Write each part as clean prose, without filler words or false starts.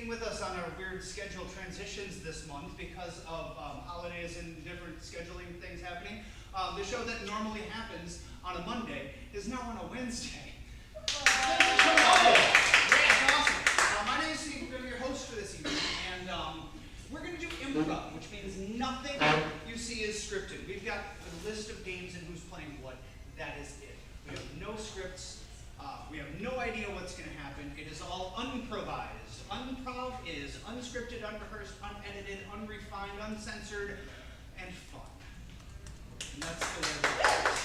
sticking with us on our weird schedule transitions this month because of holidays and different scheduling things happening. The show that normally happens on a Monday is now on a Wednesday. That's awesome. My name is Steve. I'm going to be your host for this evening, and we're going to do improv, which means nothing you see is scripted. We've got a list of games and who's playing what. That is it. We have no scripts. We have no idea what's going to happen. It is all unprovised. Unprov is unscripted, unrehearsed, unedited, unrefined, uncensored, and fun. And that's the way it works.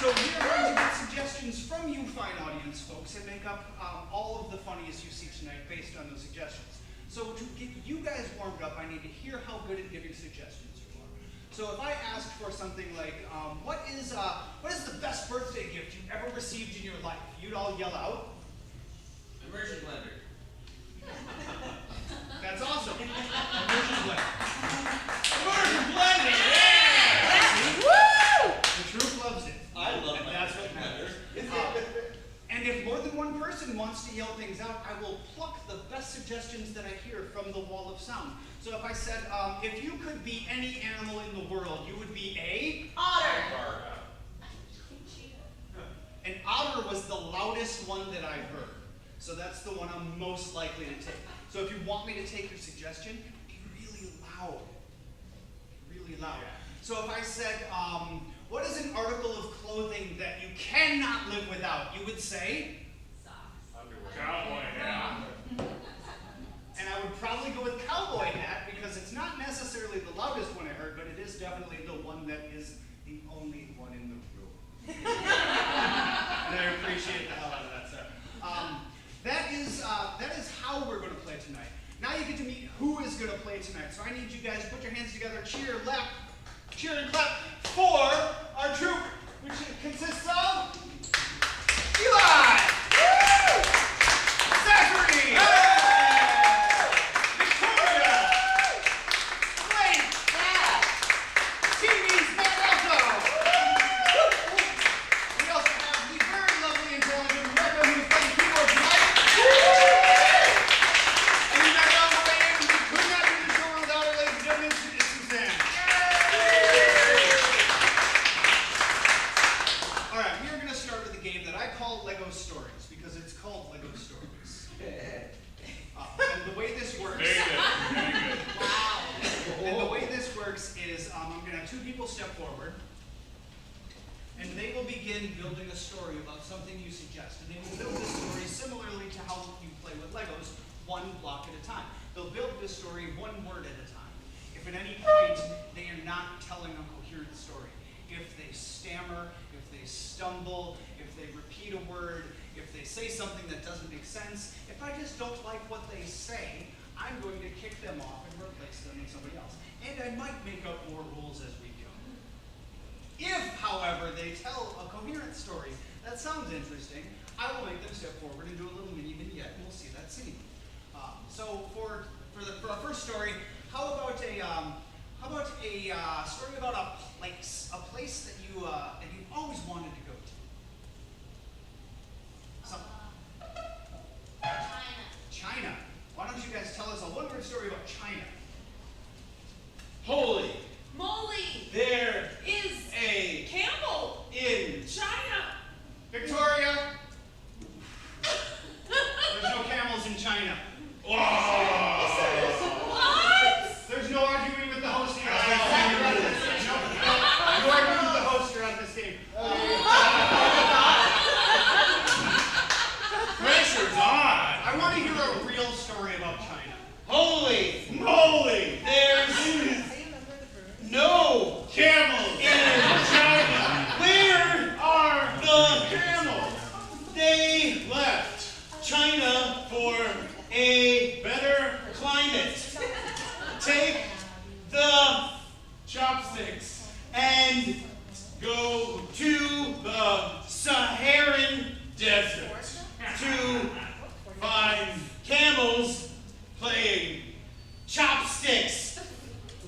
So we are going to get suggestions from you fine audience folks and make up all of the funniest you see tonight based on those suggestions. So to get you guys warmed up, I need to hear how good at giving suggestions you are. So if I asked for something like, what is the best birthday gift you've ever received in your life? You'd all yell out. Immersion blender. That's awesome. Immersion blender. Immersion blender! Yeah! Woo! The troop loves it. I love it. That's what matters. And if more than one person wants to yell things out, I will pluck the best suggestions that I hear from the wall of sound. So if I said, if you could be any animal in the world, you would be a Otter. An otter was the loudest one that I've heard. So that's the one I'm most likely to take. So if you want me to take your suggestion, be really loud. Really loud. So if I said, what is an article of clothing that you cannot live without? You would say? Socks. Underwear. Cowboy hat. And I would probably go with cowboy hat because it's not necessarily the loudest one I heard, but it is definitely the one that is the only one in the room. And I appreciate the hell out of that, sir. That is how we're going to play tonight. Now you get to meet who is going to play tonight. So I need you guys to put your hands together, cheer and clap for our troupe, which consists of Eli, Zachary, Victoria, Blake, Timmy's Alto. We also have the very lovely and talented Rebecca, who's playing keyboard tonight. And you guys all the way in, we could not do the show without her, ladies and gentlemen, it's Suzanne. All right, we are going to start with a game that I call Lego Stories because it's called Lego Stories. And the way this works, Wow. and the way this works is I'm going to have two people step forward, and they will begin building a story about something you suggest. And they will build this story similarly to how you play with Legos, one block at a time. They'll build this story one word at a time. If at any point they are not telling a coherent story, if they stammer, if they stumble, if they repeat a word, if they say something that doesn't make sense, if I just don't like what they say, I'm going to kick them off and replace them with somebody else. And I might make up more rules as we go. If, however, they tell a coherent story that sounds interesting, I will make them step forward and do a little mini vignette, and we'll see that scene. So for our first story, how about a story about a place that you've always wanted to go to? China. Why don't you guys tell us a one-word story about China? Holy. Moly There is a Campbell in China. Victoria. There's no camels in China. What? There's no arguing with the host here. No arguing with the host here on this game. Pressure's on. I want to hear a real story about China. Holy moly. There's no camels in China. Where are the camels? They left China for a better climate. Take the chopsticks and go to the Saharan desert to find camels playing chopsticks.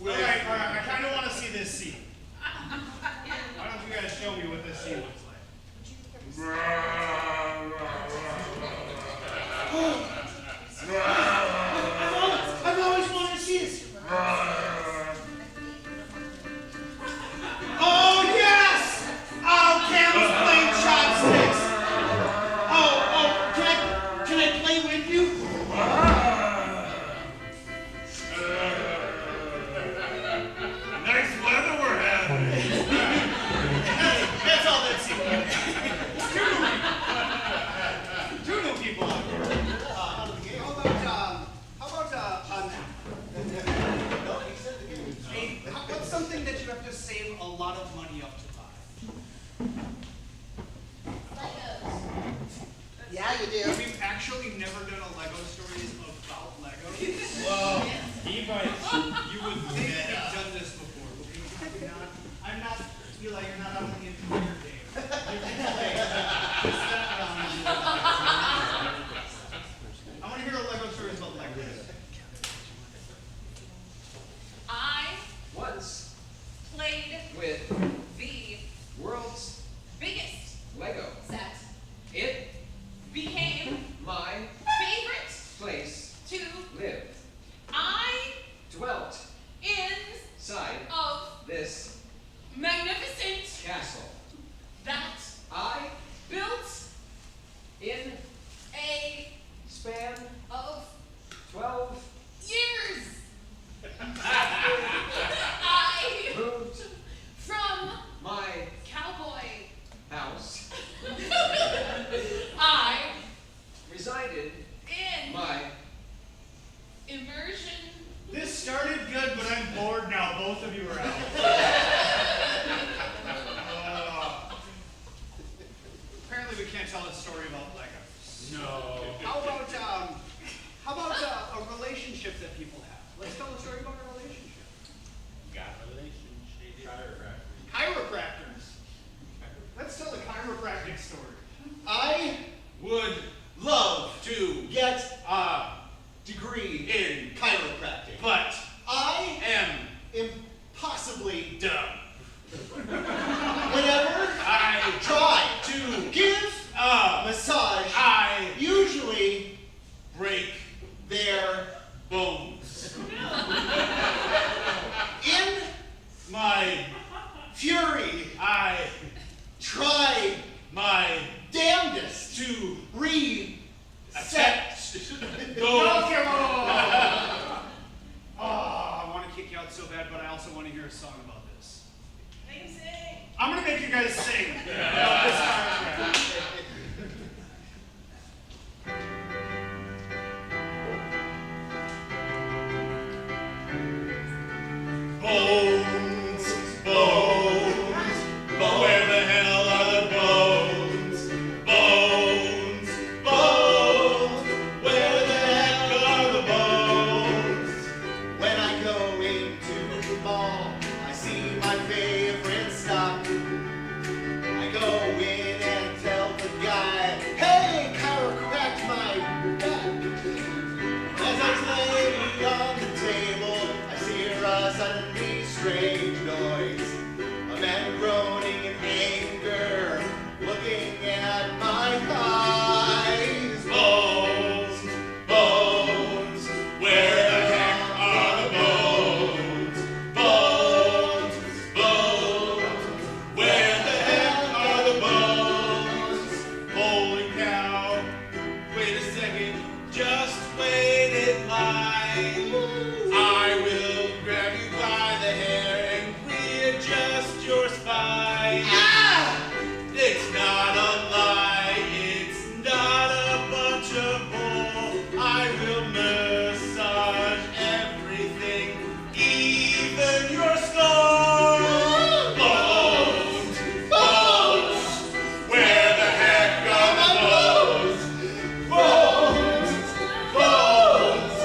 All right. I kind of want to see this scene. Why don't you guys show me what this scene looks like? What's something that you have to save a lot of money up to buy? Legos. Yeah, you do. We've actually never done a Lego stories about Legos. Well, you would Maybe we've done this before, but we have not. I'm not, Eli, you're not on the entire game. You can play. Just that round. I want to hear a Lego stories about Legos. I Once played with the world's biggest Lego. set. It Became my favorite place to live. I Dwelt inside side of this magnificent castle. that I built in a span of 12 years. I moved from my cowboy. house. I Resided in my immersion. This started good, but I'm bored now. Both of you are out. Apparently we can't tell a story about Legos. No. How about a relationship that people have? Let's tell a story about a relationship. Got a relationship. Chiropractors. Let's tell a chiropractic story. I would love to get a degree in chiropractic, but I am impossibly dumb. Whenever I try to give a massage, I usually break their bones. In my fury, I try my damnedest to reset those. I want to kick you out so bad, but I also want to hear a song about this. Make him sing. I'm going to make you guys sing about this chiropractor. Bones, bones, where the hell are the bones? Bones, bones, where the heck are the bones? When I go into the mall, I see my favorite stock. I go in and tell the guy, hey, chiropract my back. As I lay on the table, I hear a suddenly strange noise. A man groaning in anger, looking at my thighs. Bones, bones, where the heck are the bones? Bones, bones, where the heck are the bones? Holy cow, wait a second, just wait in line. I will grab you by the hair and readjust your spine. Ah! It's not a lie, it's not a bunch of bull. I will massage everything, even your skull. Bones, bones, where the heck are the bones? Bones, bones,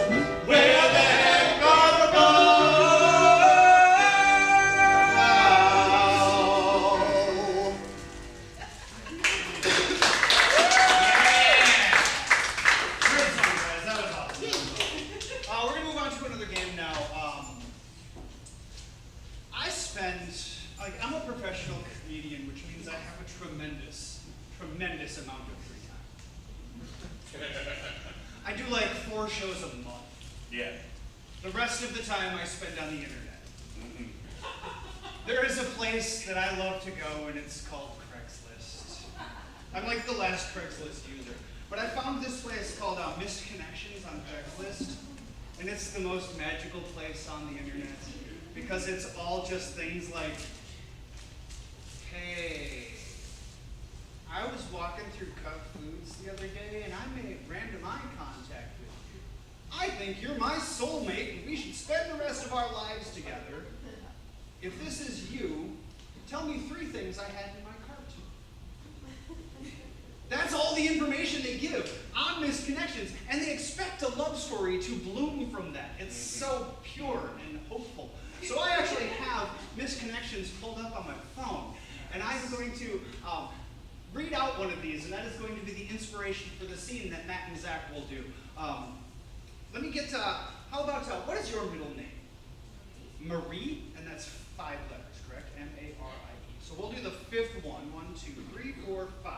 where the heck are the bones? Great song, guys. That was awesome. We're going to move on to another game now. I spend, I'm a professional comedian, which means I have a tremendous amount of free time. I do like 4 shows a month. Yeah. The rest of the time I spend on the internet. There is a place that I love to go, and it's called Craigslist. I'm like the last Craigslist user. But I found this place called Missed Connections on Craigslist, and it's the most magical place on the internet because it's all just things like, hey, I was walking through Cub Foods the other day, and I my contact with you. I think you're my soulmate and we should spend the rest of our lives together. If this is you, tell me 3 things I had in my cart. That's all the information they give on missed connections, and they expect a love story to bloom from that. It's so pure and hopeful. So I actually have missed connections pulled up on my phone, and I'm going to read out one of these, and that is going to be the inspiration for the scene that Matt and Zach will do. Let me get to, how about, what is your middle name? Marie, and that's 5 letters, correct? M-A-R-I-E. So we'll do the 5th one. 1, 2, 3, 4, 5.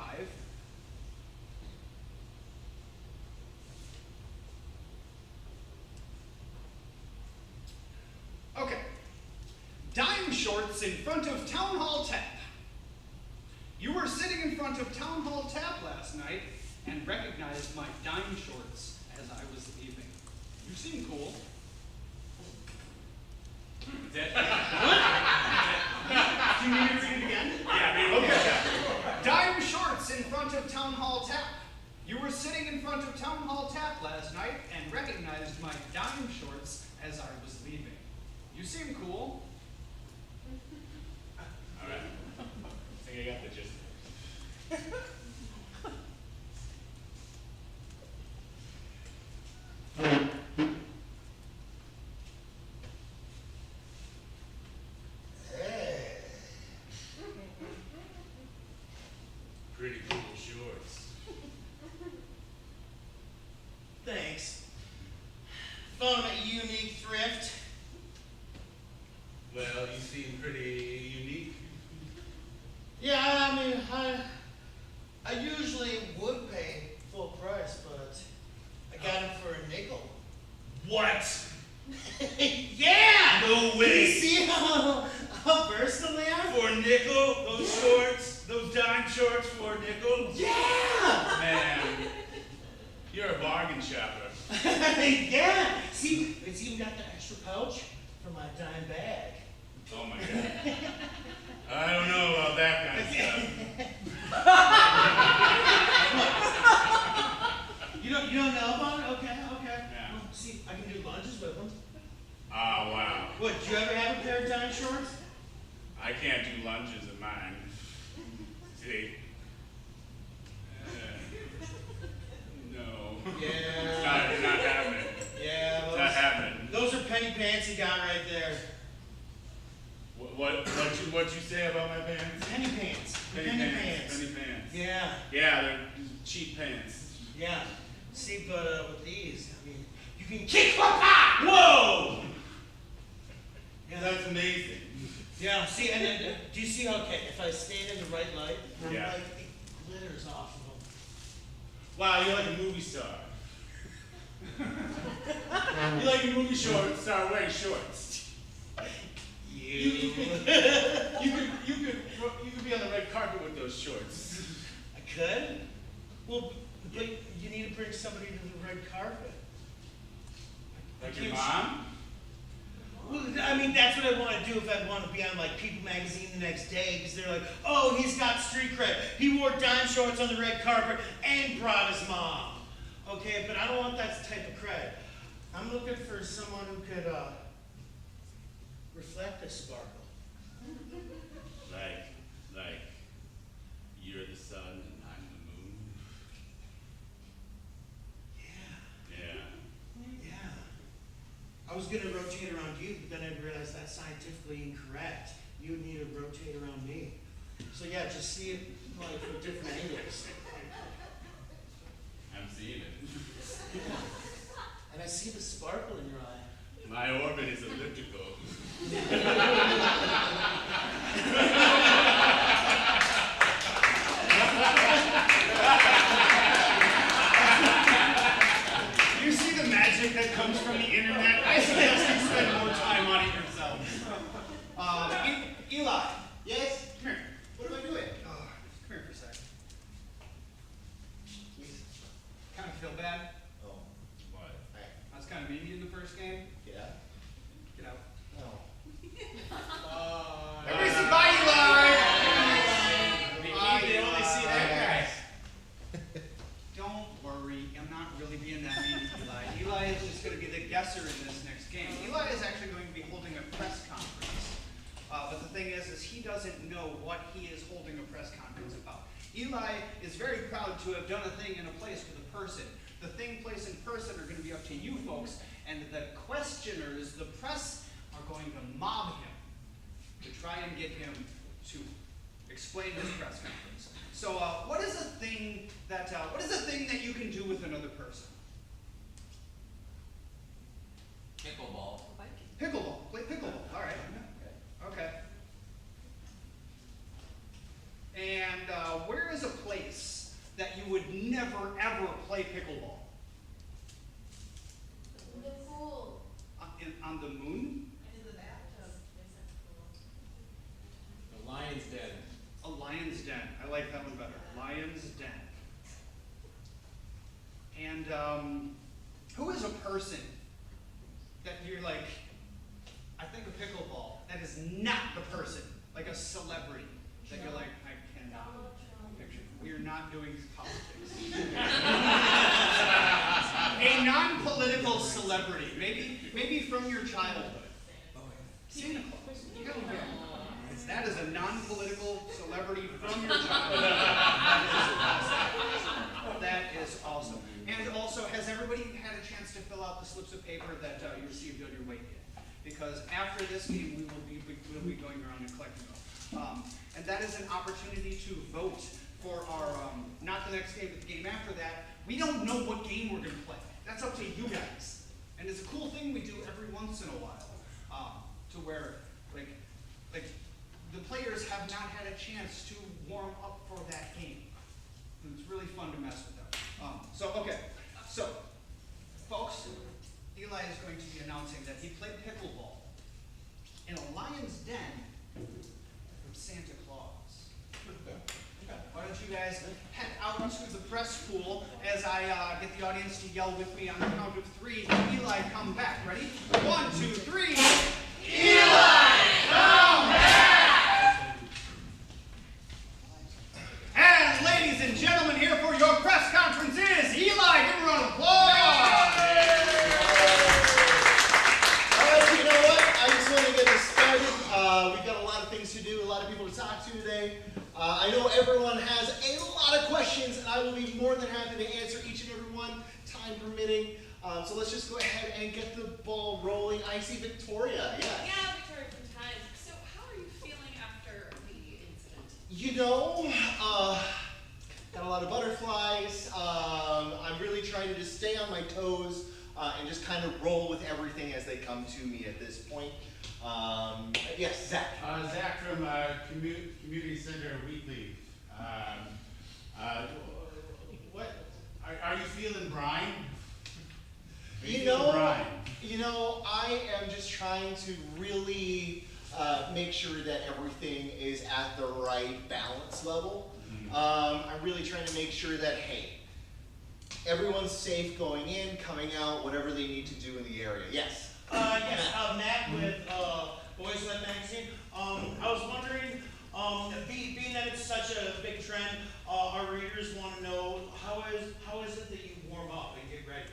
Okay. Dime shorts in front of Town Hall Tap. You were sitting in front of Town Hall Tap last night and recognized my dime shorts as I was leaving. You seem cool. That, Do you need me to read it again? yeah, Okay. Dime shorts in front of Town Hall Tap. You were sitting in front of Town Hall Tap last night and recognized my dime shorts as I was leaving. You seem cool. all right. I think I got the gist. Pretty cool shorts. Thanks. Found them at Unique Thrift. Well, you seem pretty unique. Yeah, I mean, I usually would pay full price, but I got them for a nickel. What? Yeah! No You way. see how versatile they are? For a nickel, those shorts, those dime shorts for a nickel? Yeah! Man, you're a bargain shopper. Yeah! See, it's even got the extra pouch for my dime bag. Oh my God. I don't know about that kind of stuff. You don't know about it? Okay. Yeah. Well, see, I can do lunges with them. Oh, wow. What, do you ever have a pair of dime shorts? I can't do lunges in mine. See? No. Yeah. It's not happening. Yeah, It's not happening. those are penny pants you got right there. What you say about my pants? Penny pants. Penny pants. Penny pants. Yeah, Yeah, they're cheap pants. yeah. See, but with these, I mean, you can kick my pop! Whoa! Yeah, That's amazing. yeah. See, and then, do you see how, okay, if I stand in the right light, Yeah. like, it glitters off of them. Wow, you're like a movie star. You're like a movie star wearing shorts. You could be on the red carpet with those shorts. I could? Well, but you need to bring somebody to the red carpet. Like I your can't- mom? Well, I mean, that's what I want to do if I want to be on, like, People Magazine the next day, because they're like, oh, he's got street cred. He wore dime shorts on the red carpet and brought his mom. Okay, but I don't want that type of cred. I'm looking for someone who could reflect a sparkle. Like, you're the sun and I'm the moon. Yeah. I was going to rotate around you, but then I realized that's scientifically incorrect. You would need to rotate around me. So yeah, just see it like from different angles. I'm seeing it. And I see the sparkle in your eye. My orbit is elliptical. You see the magic that comes from the internet? I suggest you spend more time on it yourself. Eli. Yes? Come here. What am I doing? Come here for a sec. Kind of feel bad. Oh, What? hi. I was kind of mean to you in the first game. Yeah? Get out. Oh. Everybody say bye, Eli! They only see that guy. Don't worry. I'm not really being that mean to Eli. Eli is just going to be the guesser in this next game. Eli is actually going to be holding a press conference. But the thing is he doesn't know what he is holding a press conference about. Eli is very proud to have done a thing in a place with a person. The thing, place, and person are going to be up to you folks, and the questioners, the press, are going to mob him to try and get him to explain his press conference. So, what is a thing that you can do with another person? Pickleball. Pickleball. Play pickleball. All right. Okay. And where is a place that you would never ever play pickleball? The pool. On the moon? In the bathtub. The lion's den. A lion's den. I like that one better. Lion's den. And who is a person that you're like, I think of pickleball, that is not the person, like a celebrity, that you're like, I cannot picture. We are not doing politics. A non-political celebrity, maybe from your childhood. Santa Claus. You gotta go. That is a non-political celebrity from your childhood. That is awesome. And also, has everybody had a chance to fill out the slips of paper that you received on your way in? Because after this game, we will be going around and collecting them. And that is an opportunity to vote for our, not the next game, but the game after that. We don't know what game we're going to play. That's up to you guys. And it's a cool thing we do every once in a while, to where, like the players have not had a chance to warm up for that game. And it's really fun to mess with them. So, folks, Eli is going to be announcing that he played pickleball in a lion's den with Santa Claus. Why don't you guys head out to the press pool as I get the audience to yell with me on the count of 3. Eli, come back. Ready? 1, 2, 3. Eli, come back! And ladies and gentlemen, here for your press conference is Eli. Give him a round of applause. All right, you know what? I just want to get this started. We've got a lot of things to do, a lot of people to talk to today. I know everyone has a lot of questions, and I will be more than happy to answer each and every one, time permitting. So let's just go ahead and get the ball rolling. I see Victoria, yeah. Yeah, Victoria from Times. So how are you feeling after the incident? You know, got a lot of butterflies. I'm really trying to just stay on my toes and just kind of roll with everything as they come to me at this point. Yes, Zach. Zach from Community Center Weekly. What are you feeling, Brian? You know, I am just trying to really make sure that everything is at the right balance level. I'm really trying to make sure that, hey, everyone's safe going in, coming out, whatever they need to do in the area. Yes. Matt with Boys Web Magazine. I was wondering, being that it's such a big trend, our readers want to know how is it that you warm up and get ready?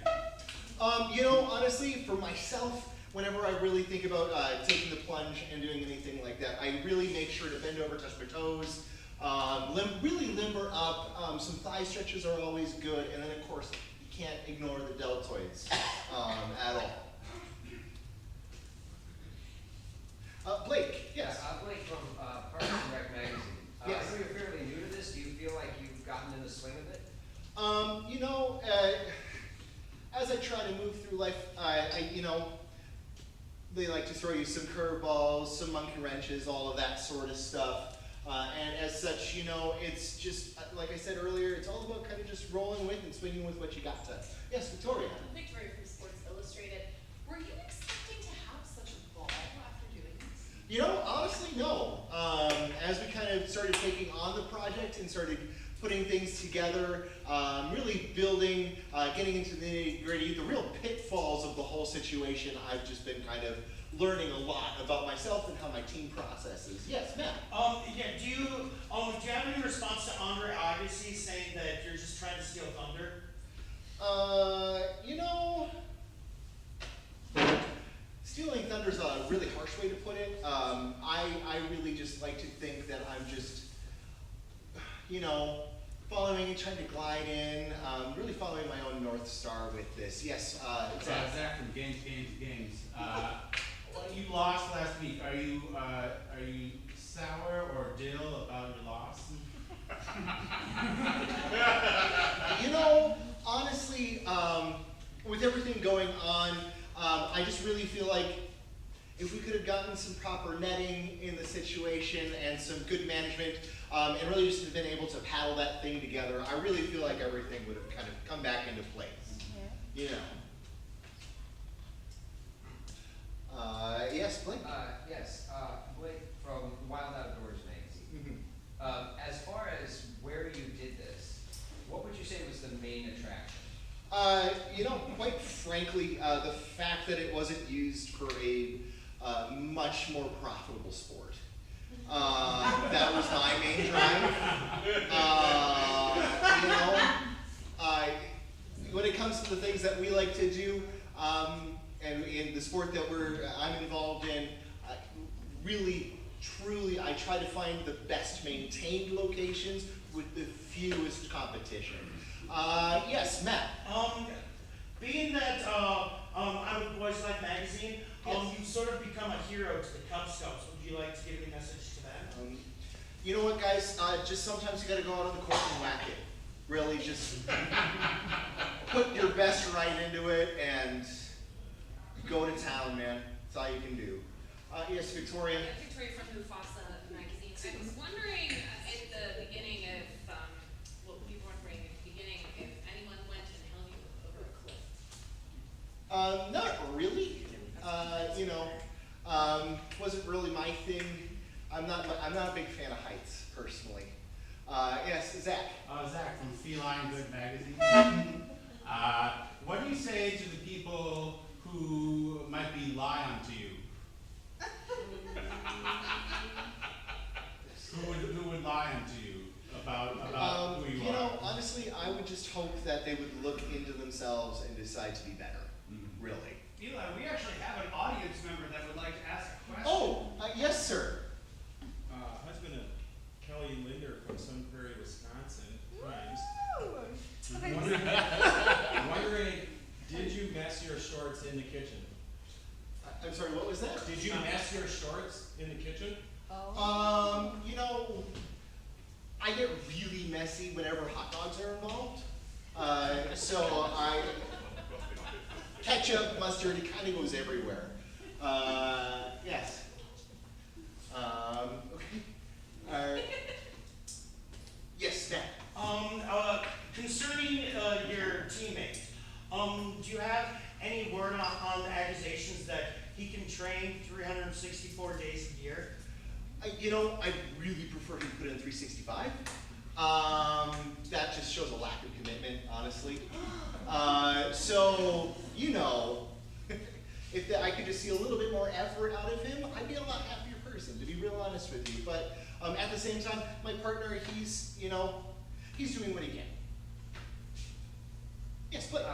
You know, honestly, for myself, whenever I really think about taking the plunge and doing anything like that, I really make sure to bend over, touch my toes, really limber up. Some thigh stretches are always good, and then of course, you can't ignore the deltoids at all. Blake, yes. Blake from Parks and Rec magazine. Yes. I know you're fairly new to this. Do you feel like you've gotten in the swing of it? You know, as I try to move through life, you know, they like to throw you some curveballs, some monkey wrenches, all of that sort of stuff. And as such, you know, it's just, like I said earlier, it's all about kind of just rolling with and swinging with what you got to. Yes, Victoria. Victoria from Sports Illustrated. Were you expecting to have such a ball after doing this? You know, honestly, no. As we kind of started taking on the project and started putting things together, really building, getting into the nitty-gritty, the real pitfalls of the whole situation, I've just been kind of learning a lot about myself and how my team processes. Yes, Matt. Do you have any response to Andre Agassi saying that you're just trying to steal thunder? I really just like to think that I'm just, following and trying to glide in, really following my own North Star with this. Yes, Zach. Zach from Games. Well, you lost last week. Are you sour or dill about your loss? Honestly, with everything going on, I just really feel like if we could have gotten some proper netting in the situation and some good management, and really just have been able to paddle that thing together, I really feel like everything would have kind of come back into place. Yes, Blake? Yes, Blake from Wild Outdoors magazine. As far as where you did this, what would you say was the main attraction? Quite frankly, the fact that it wasn't used for a much more profitable sport. That was my main drive. When it comes to the things that we like to do, and in the sport that I'm involved in, really, truly, I try to find the best maintained locations with the fewest competition. Yes, Matt. Being that I'm with Boys Life magazine, you've sort of become a hero to the Cub Scouts. Would you like to give any message to them? You know what, guys? Just sometimes you got to go out on the court and whack it. Really, just put your best right into it and go to town, man. That's all you can do. Yes, Victoria. Yeah, Victoria from Mufasa magazine. I was wondering at the beginning if, you were wondering at the beginning if anyone went and held you over a cliff. Not really. Wasn't really my thing. I'm not a big fan of heights, personally. Yes, Zach. Zach from Feline Good magazine. What do you say to the people who might be lying to you? Who would lie to you about who you are? Honestly, I would just hope that they would look into themselves and decide to be better. Really. Eli, we actually have an audience member that would like to ask a question. Oh, yes, sir. Husband of Kelly Linder from Sun Prairie, Wisconsin, Rhymes. Wondering, did you mess your shorts in the kitchen? I'm sorry, what was that? Did you mess your shorts in the kitchen? I get really messy whenever hot dogs are involved. Ketchup, mustard, it kind of goes everywhere. Yes. Okay. Yes, Matt. Concerning your teammate, do you have any word on the accusations that he can train 364 days a year? I really prefer him to put in 365. That just shows a lack of commitment, honestly. If I could just see a little bit more effort out of him, I'd be a lot happier person, to be real honest with you. But at the same time, my partner, he's doing what he can. Yes, Blake.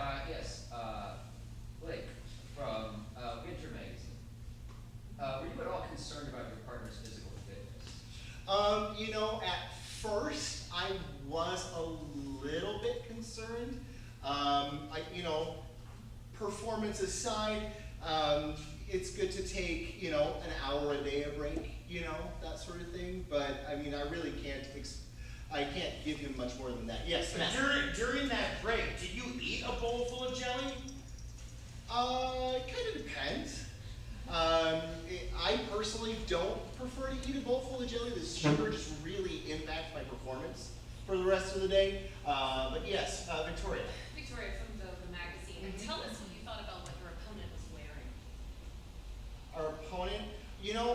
Blake from Winter magazine. Were you at all concerned about your partner's physical fitness? At first I was a little bit concerned. Performance aside, it's good to take, an hour a day a break, that sort of thing. But I really can't. I can't give him much more than that. Yes, Matt. During that break, did you eat a bowl full of jelly? It kind of depends. I personally don't prefer to eat a bowl full of jelly. The sugar just really impacts my performance for the rest of the day. But yes, Victoria. Victoria from the magazine. Tell us what you thought about what your opponent was wearing. Our opponent,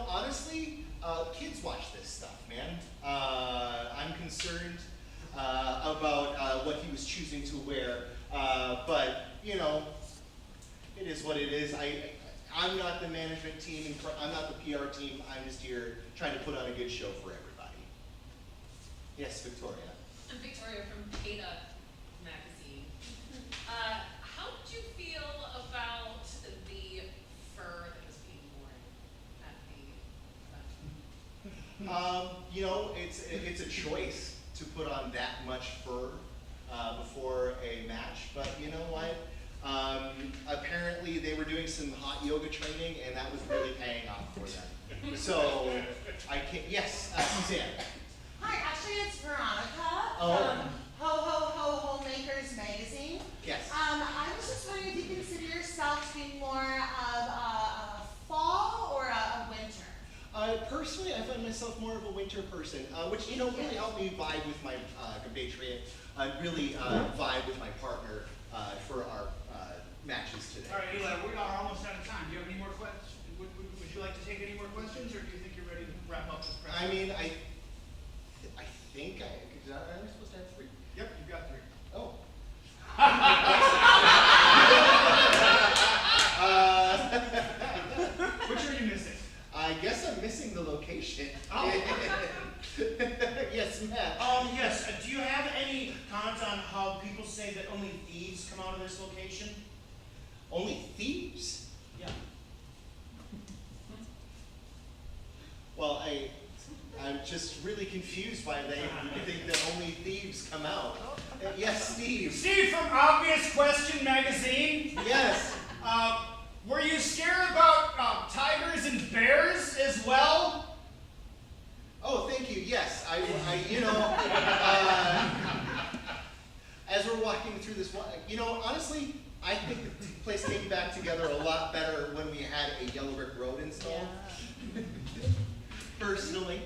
honestly, kids watch this stuff, man. I'm concerned about what he was choosing to wear, but it is what it is. I'm not the management team, I'm not the PR team. I'm just here trying to put on a good show for everybody. Yes, Victoria. I'm Victoria from Beta magazine. How did you feel about the fur that was being worn at the event? You know, it's a choice to put on that much fur before a match, but you know what? Apparently they were doing some hot yoga training and that was really paying off for them. So, I can't, yes, Suzanne. Hi, actually it's Veronica Oh. from Homemakers Magazine. Yes. I was just wondering if you consider yourself to be more of a fall or a winter? Personally, I find myself more of a winter person, which, you know, really helped me vibe with my compatriot, really vibe with my partner for our matches today. All right, Eli, we are almost out of time. Do you have any more questions? Would you like to take any more questions, or do you think you're ready to wrap up this I presentation? mean, I think am I supposed to have 3? Yep, you've got 3. Oh. Which are you missing? I guess I'm missing the location. Oh. Yes, Matt. Yes, do you have any comments on how people say that only thieves come out of this location? Only thieves? Yeah. Well, I'm just really confused why they think that only thieves come out. Yes, Steve. Steve from Obvious Question Magazine. Yes. Were you scared about tigers and bears as well? Oh, thank you. Yes, as we're walking through this, you know, honestly, I think the place came back together a lot better when we had a yellow brick road installed. Personally,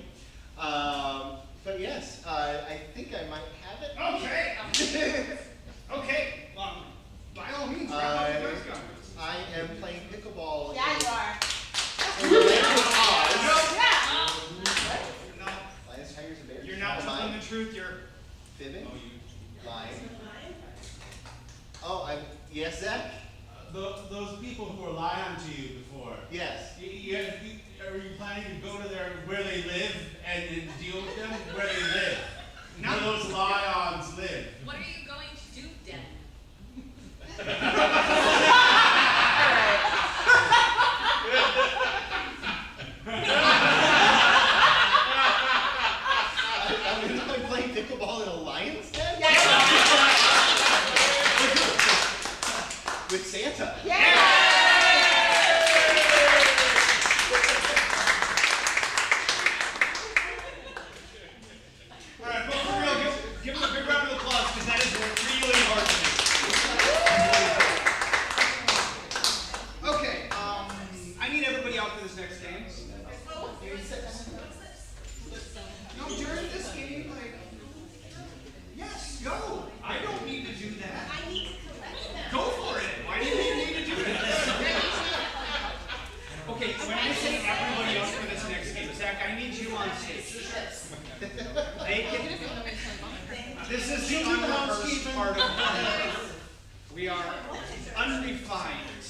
but yes, I think I might have it. Okay. Okay. By all means, wrap up the press conference. I am playing pickleball. Yeah, you are. In the land of Oz. Yeah. No, Lions, tigers, and bears. you're not Am I telling the truth. You're fibbing? Lying? Oh, yes, Zach? Those people who are lying to you before. Yes. Are you planning to go to where they live and deal with them where they live? Where those lions live? What are you going to do, Den? I'm playing pickleball in a lion's den? With Santa. all right, but for real, give him a big round of applause because that is really hard to do. Okay, I need everybody out for this next game. No, during this game, like, yes, go. I don't need to do that. I need to collect them. Go for it. Why do you need to do that? Okay, when I say everybody else for this next game, Zach, I need you on stage. They can, this is the unrehearsed part of it. We are unrefined.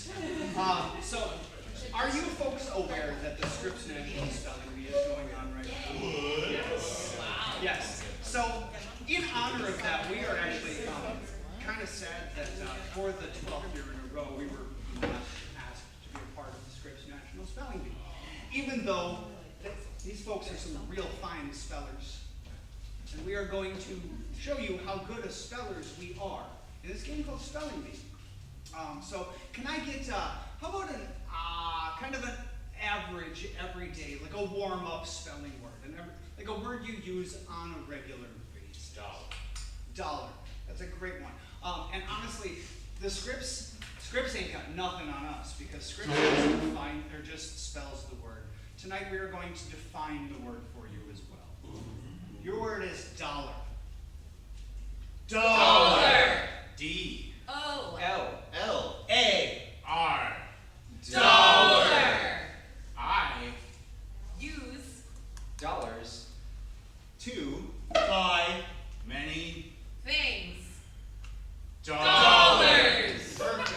So, are you folks aware that the Scripps National Spelling Bee is going on right now? Yes. Yes. So, in honor of that, we are actually kind of sad that for the 12th year in a row, we were not asked to be a part of the Scripps National Spelling Bee. Even though these folks are some real fine spellers. And we are going to show you how good of spellers we are in this game called Spelling Bee. So can I get, how about an, kind of an average, everyday, like a warm-up spelling word, like a word you use on a regular basis? Dollar. That's a great one. And honestly, the Scripps ain't got nothing on us because Scripps just spells the word. Tonight we are going to define the word for you as well. Your word is dollar. Dollar. D. O. L. A. R. Dollar. I. Use Dollars. To Buy. Many. things. Dollars. Perfect.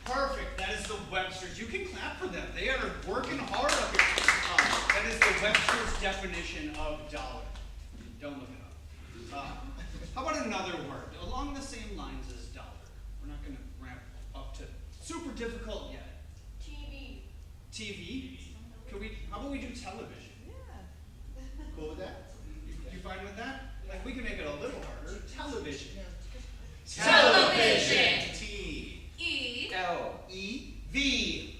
Perfect. That is the Webster's. You can clap for them. They are working hard up here. That is the Webster's definition of dollar. Don't look it up. How about another word along the same lines as dollar? We're not going to ramp up to super difficult yet. TV. TV? How about we do television? cool with that? You fine with that? Like, we can make it a little harder. Television. Television. T. E. L. E. V.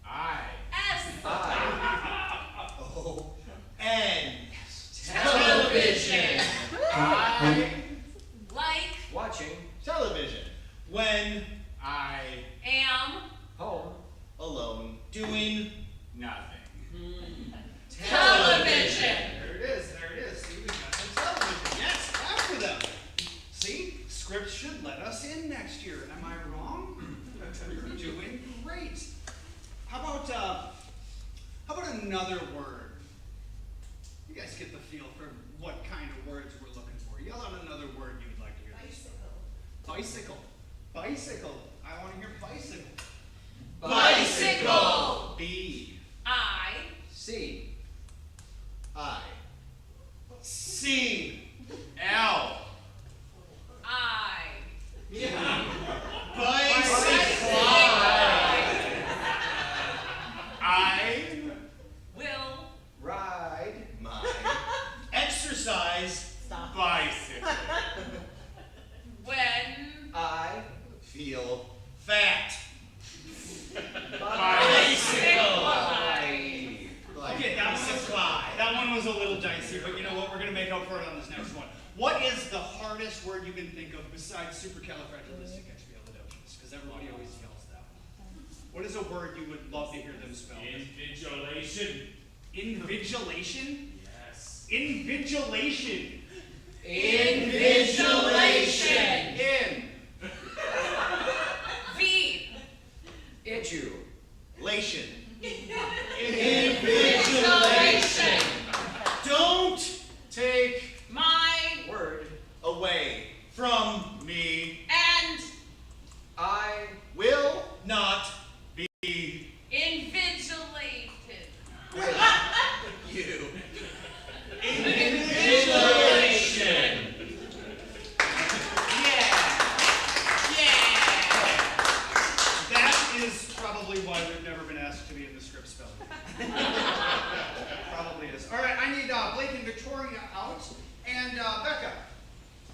I. S. I. Oh. N. Television. I. Like. Watching. Television. When I. Am. Home. Alone. doing Nothing. Television. There it is. See, we got some television. Yes, after them. See, scripts should let us in next year. Am I wrong? We're doing great. How about another word? You guys get the feel for what kind of words we're looking for. Yell out another word you would like to hear. Bicycle. Bicycle. I want to hear bicycle. Bicycle. B. I. C. I. C. L. I. Bicycle. I. Will. Ride. My. Exercise. Stop. Bicycle. When. I. Feel. Fat. Bicycle. I. Like. Okay, that one was a little dicey, but you know what? We're going to make up for it on this next one. What is the hardest word you can think of besides supercalifragilisticexpialidocious? Because everybody always yells that one. What is a word you would love to hear them spell? Invigilation. Invigilation? Yes. Invigilation. Invigilation. In. V. Lation. Invigilation. Don't Take My. Word. Away. from me. And. I. Will. not Be. Invigilated. You. invigilation. That is probably why we've never been asked to be in the script spelling. Probably is. All right, I need Blake and Victoria out. And Becca,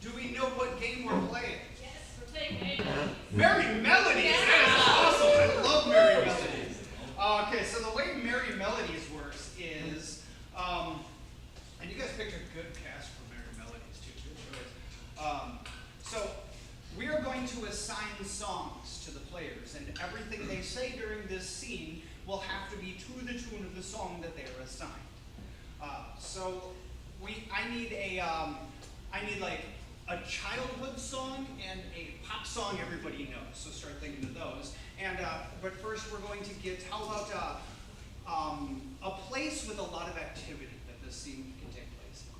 do we know what game we're playing? Yes, we're taking. Merry Melodies! That is awesome! I love Merry Melodies. Okay, so the way Merry Melodies works is, and you guys picked a good cast for Merry Melodies too, good choice. So we are going to assign songs to the players, and everything they say during this scene will have to be to the tune of the song that they are assigned. So I need like a childhood song and a pop song everybody knows. So start thinking of those. And but first we're going to get, how about a place with a lot of activity that this scene can take place in.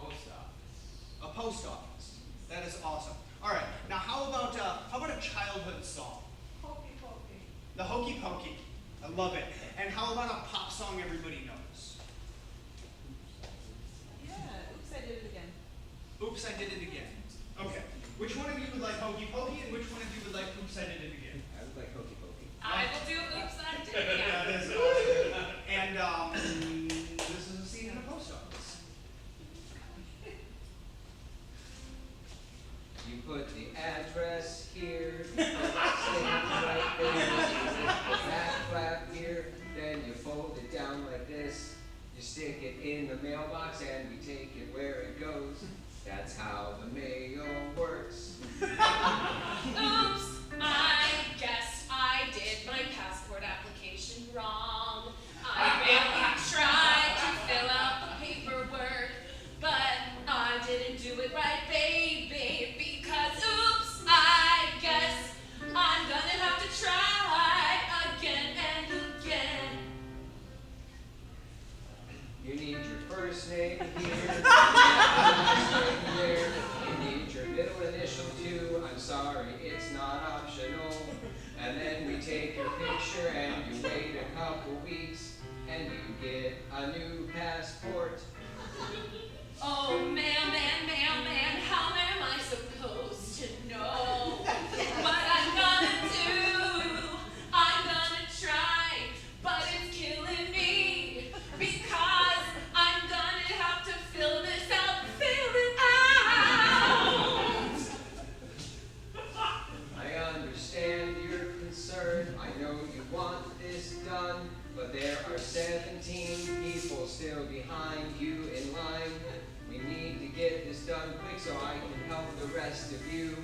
Post office. A post office. That is awesome. All right. Now how about a childhood song? Hokey pokey. The Hokey Pokey. I love it. And how about a pop song everybody knows? Yeah, oops, I did it again. Oops, I did it again. Okay. Which one of you would like Hokey Pokey, and which one of you would like Oops, I did it again? I would like hokey pokey. I will do oops, I did it That again. is awesome. And this is a scene in a post office. You put the address here, you put the stamp right there, the back flap here, then you fold it down like this. You stick it in the mailbox and we take it where it goes. That's how the mail works. Oops, I guess I did my passport application wrong. I really tried to fill out the paperwork, but I didn't do it right, baby, because oops, I guess I'm gonna have to try again and again. You need your first name here, your last name there. You need your middle initial too. I'm sorry, it's not optional. And then we take your picture and you wait a couple weeks and you get a new passport. Oh man, how am I supposed to know what I'm gonna do? I'm gonna try, but it's killing me. rest of you.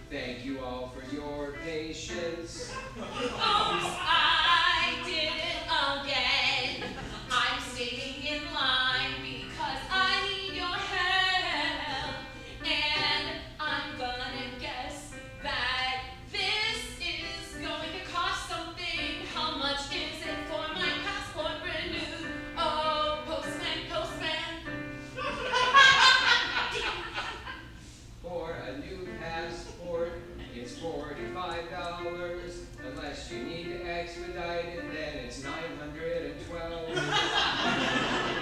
Thank you all for your patience. Oops, I did it again. I'm staying in line because I need your help. And I'm gonna guess that this is going to cost something. How much is it for my passport renew? Oh, postman, postman. For a new passport, it's $45. Unless you need to expedite it, then it's $912. You can do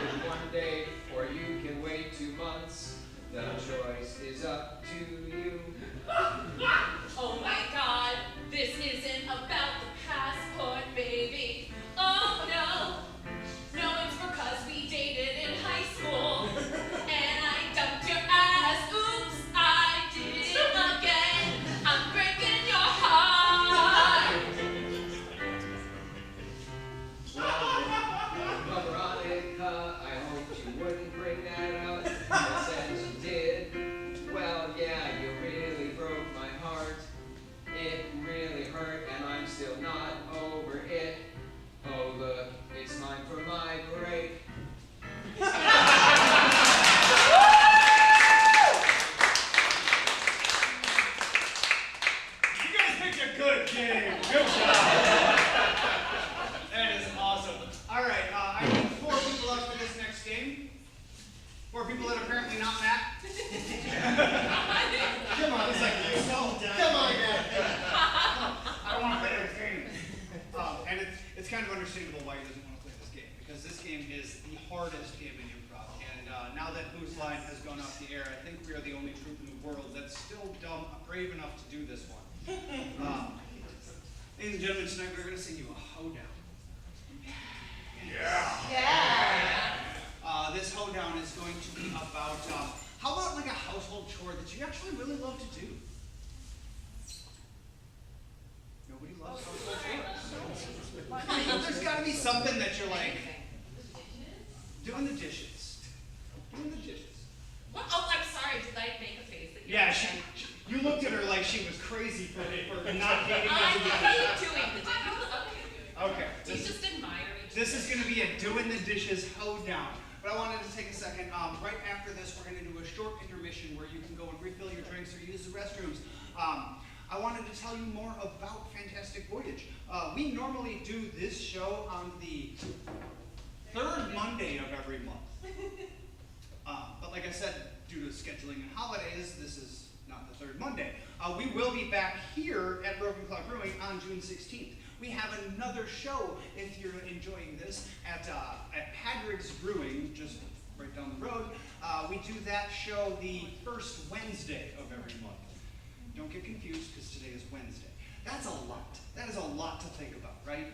it one day, or you can wait 2 months. The choice is up to you. Oh my God, this isn't about the passport, baby. Oh no, no, it's because we dated in high school. And I dumped your ass. Oops, I did it again. I'm breaking your heart. Well, Veronica, I hoped you wouldn't bring that up. But since you did, well, yeah, you really broke my heart. It really hurt, and I'm still not over it. Oh, look, it's time for my break. You guys picked a good game. Good job. That is awesome. All right, I need 4 people up for this next game. 4 people that are apparently not Matt. Come on, He's like, man. you know, Come on, man. I want to play this game. And it's kind of understandable why he doesn't want to play this game, because this game is the hardest game in improv. And now that Whose Line has gone off the air, I think we are the only troupe in the world that's still brave enough to do this one. Ladies and gentlemen, tonight we're going to sing you a hoedown. Yeah. This hoedown is going to be about, how about like a household chore that you actually really love to do? Nobody loves household chores? There's got to be something that you're like, doing the dishes. Doing the dishes. What? Oh, I'm sorry. Did I make a face that you Yeah, you looked at her like she was crazy for not hating I the hate doing the dishes. Okay. Do you just admire each This is going to be a doing the dishes hoedown. But I wanted to take a second. Right after this, we're going to do a short intermission where you can go and refill your drinks or use the restrooms. I wanted to tell you more about Fantastic Voyage. We normally do this show on the 3rd Monday of every month. But like I said, due to scheduling and holidays, this is not the 3rd Monday. We will be back here at Broken Clock Brewing on June 16th. We have another show, if you're enjoying this, at Padrick's Brewing, just right down the road. We do that show the 1st Wednesday of every month. Don't get confused, because today is Wednesday. That's a lot. That is a lot to think about, right?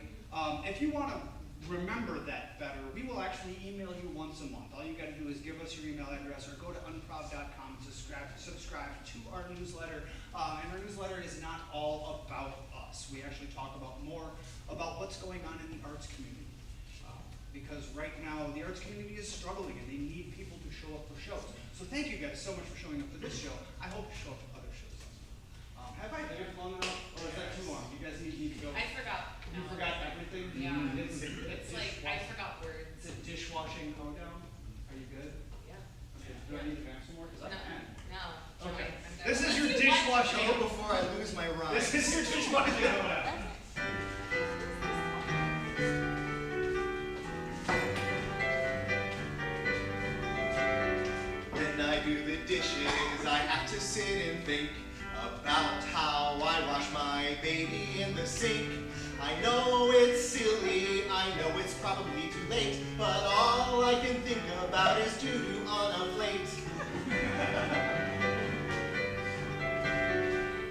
If you want to remember that better, we will actually email you once a month. All you got to do is give us your email address or go to unprov.com to subscribe to our newsletter. And our newsletter is not all about us. We actually talk about more about what's going on in the arts community. Because right now, the arts community is struggling and they need people to show up for shows. So thank you guys so much for showing up for this show. I hope you show up for other shows. Have I been long enough, or is that too long? You guys need to go. I forgot. You forgot everything? Yeah. It's like I forgot words. It's a dishwashing hoedown. Are you good? Yeah. Okay, do I need to back some more? Because I can. No. Okay. I'm done. This is your Let's do one. dishwashing. Go before I lose my rhyme. This is your dishwashing hoedown. When I do the dishes, I have to sit and think about how I wash my baby in the sink. I know it's silly, I know it's probably too late, but all I can think about is doo-doo on a plate.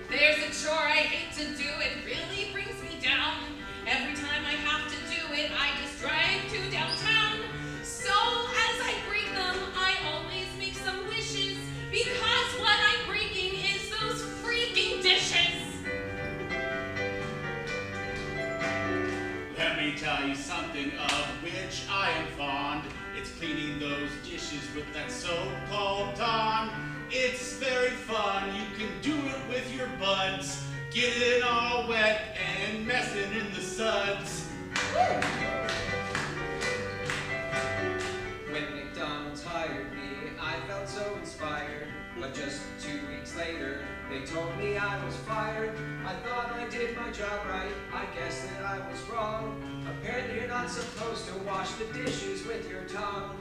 There's a chore I hate to do, it really brings me down. Every time I have to do it, I just drive to downtown. So as I break them, I always make some wishes, because what I'm breaking is those freaking dishes. Let me tell you something of which I am fond. It's cleaning those dishes with that soap called Dawn. It's very fun. You can do it with your buds. Get it all wet and messing in the suds. When McDonald's hired me, I felt so inspired. But just 2 weeks later, they told me I was fired. I thought I did my job right, I guess that I was wrong. Apparently you're not supposed to wash the dishes with your tongue.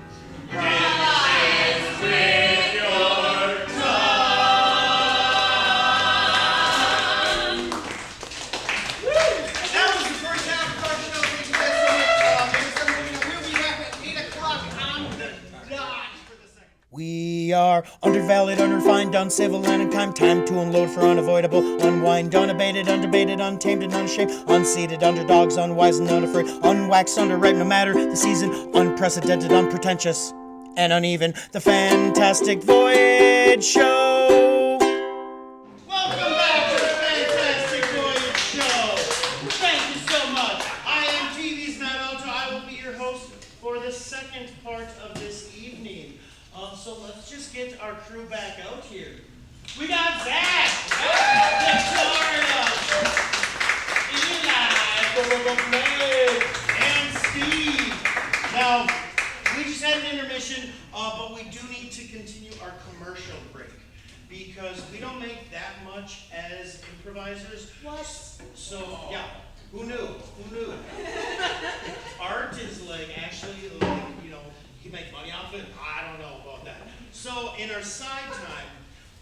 Dishes with your tongue. That was the first half of our show. Thank you guys so much. We'll be back at 8 o'clock on the dot for the second. We are undervalued, unrefined, uncivil, and unkind. Time to unload for unavoidable, unwind, unabated, undebated, untamed, and unashamed. Unseated underdogs, unwise and unafraid, unwaxed, underripe, no matter the season. Unprecedented, unpretentious, and uneven. The Fantastic Voyage Show. Welcome back to the Fantastic Voyage Show. Thank you so much. I am TV's Matt Alto. I will be your host for the second part of this evening. So let's just get our crew back out here. We got Zach, Victoria, Eli, and Steve. Now, we just had an intermission, but we do need to continue our commercial break because we don't make that much as improvisers. What? So, yeah, who knew? Who knew? Art is like actually, like, you know, you make money off it. I don't know about that. So, in our side time,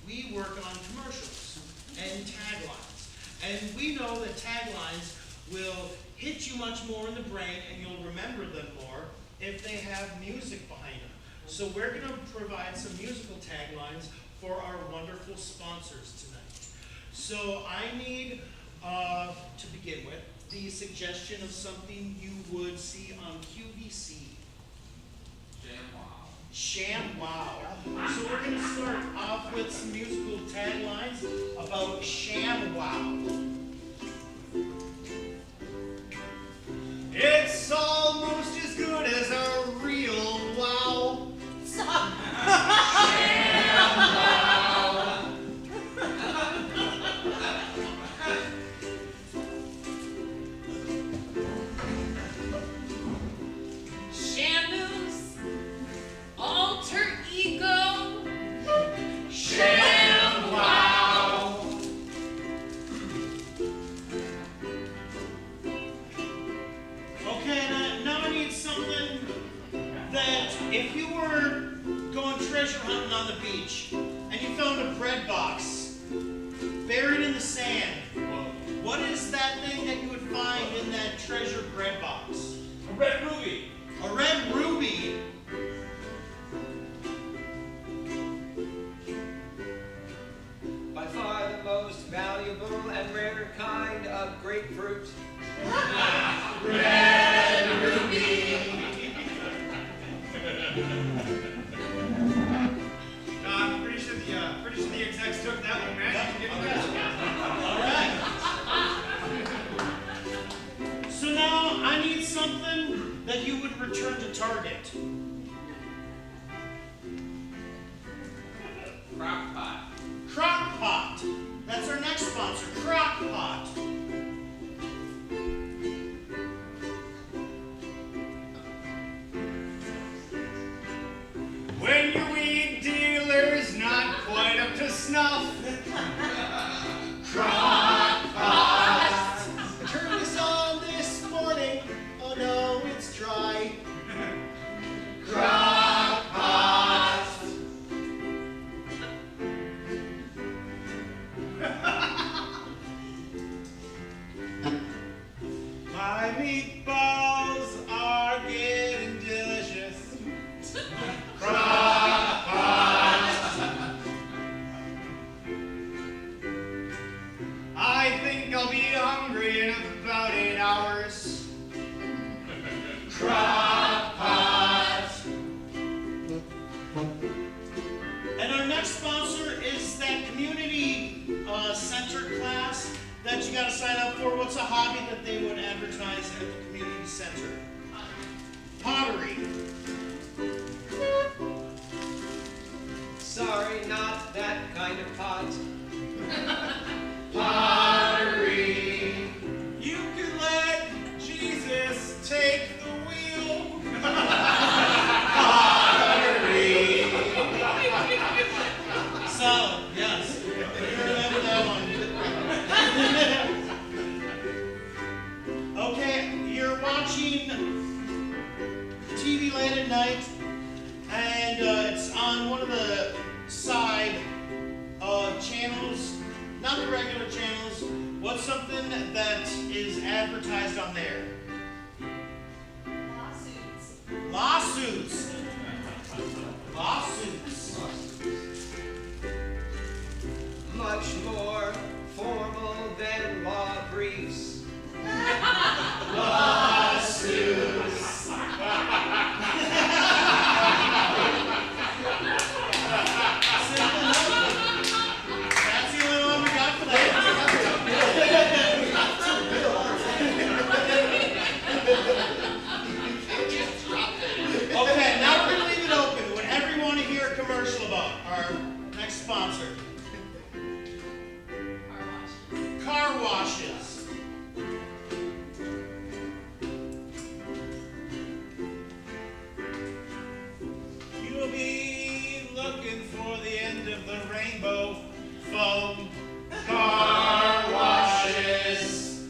we work on commercials and taglines. And we know that taglines will hit you much more in the brain and you'll remember them more if they have music behind them. So we're going to provide some musical taglines for our wonderful sponsors tonight. So I need, to begin with, the suggestion of something you would see on QVC. ShamWow. So we're going to start off with some musical taglines about ShamWow. It's almost as good as a real wow. Stop. Shamu's alter ego. ShamWow. Okay, now I need something that if you were going treasure hunting on the beach and you found a bread box buried in the sand, what is that thing that you would find in that treasure bread box? A red ruby. A red ruby. By far the most valuable and rare kind of grapefruit. Red ruby. I'm pretty sure the execs took that one, man. You can get All right. So now I need something that you would return to Target. Crockpot. Crock-Pot. That's our next sponsor, Crock-Pot. When your weed dealer's not quite up to snuff. Crock-Pot. Turn this on this morning. Oh no, it's dry. Crock-Pot. My meatballs are getting delicious. Crock-Pot. I think I'll be hungry in about 8 hours. Crock-Pot. And our next sponsor is that community center class that you got to sign up for. What's a hobby that they would advertise at the community center? Pottery. Sorry, not that pot. Pottery. You can let Jesus take the wheel. Pottery. Solid, yes. You remember that one. Okay, you're watching TV late at night, and it's on one of the side channels, not the regular channels. What's something that is advertised on there? Lawsuits. Lawsuits. Much more formal than law briefs. Lawsuits. That's the only one we got for that. Okay, now we're gonna leave it open. Whatever you want to hear a commercial about, our next sponsor. Car washes. You'll be looking for the end of the rainbow from car washes.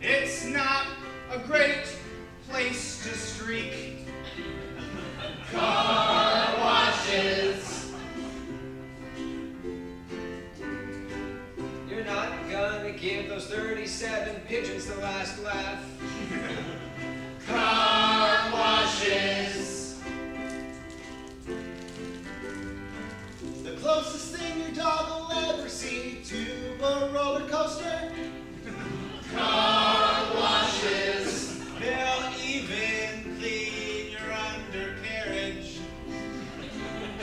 It's not a great place to streak. Car washes. You're not gonna give those 37 pigeons the last laugh. Car washes. The closest thing your dog will ever see to a roller coaster. Car washes. They'll even clean your undercarriage.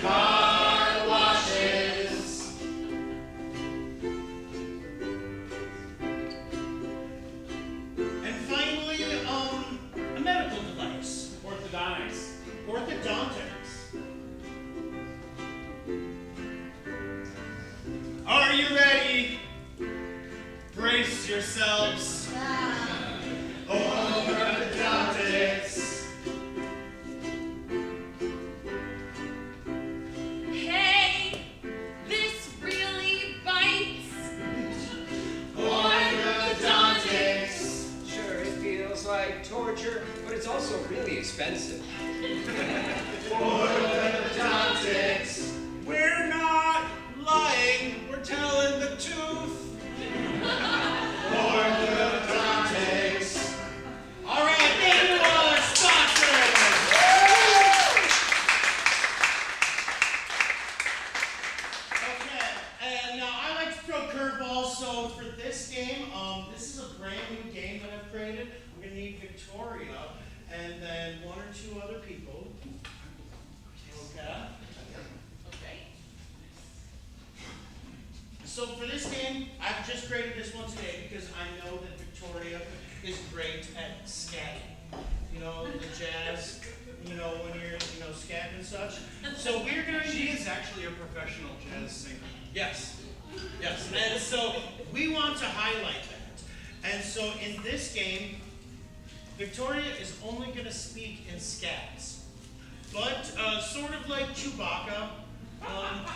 Car washes. And finally, a medical device. Orthodontics. Orthodontics. Are you ready? Brace yourselves. Orthodontics. Hey, this really bites. Orthodontics. Sure, it feels like torture, but it's also really expensive. Orthodontics. We're not lying, we're telling the truth. Orthodontics. All right, thank you all our sponsors. Okay, and now I like to throw curveballs. So for this game, this is a brand new game that I've created. I'm gonna need Victoria and then one or two other people. Okay. Okay. So for this game, I've just created this one today because I know that Victoria is great at scatting. You know, the jazz, you know, when you're, scatting and such. So we're going She to... is actually a professional jazz singer. Yes. Yes. And so we want to highlight that. And so in this game, Victoria is only going to speak in scats. But sort of like Chewbacca,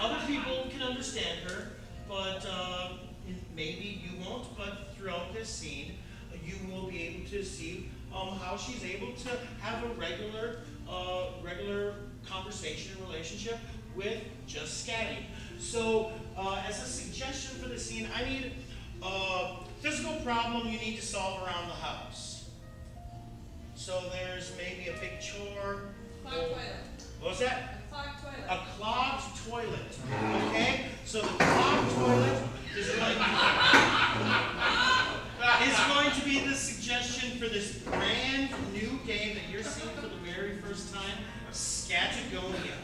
other people can understand her, but maybe you won't. But throughout this scene, you will be able to see how she's able to have a regular conversation and relationship with just scatting. So as a suggestion for the scene, I need a physical problem you need to solve around the house. So there's maybe a big chore. Clogged toilet. What was that? A clogged toilet. A clogged toilet. Okay? So the clogged toilet is going to be the suggestion for this brand new game that you're seeing for the very first time, Scatagonia.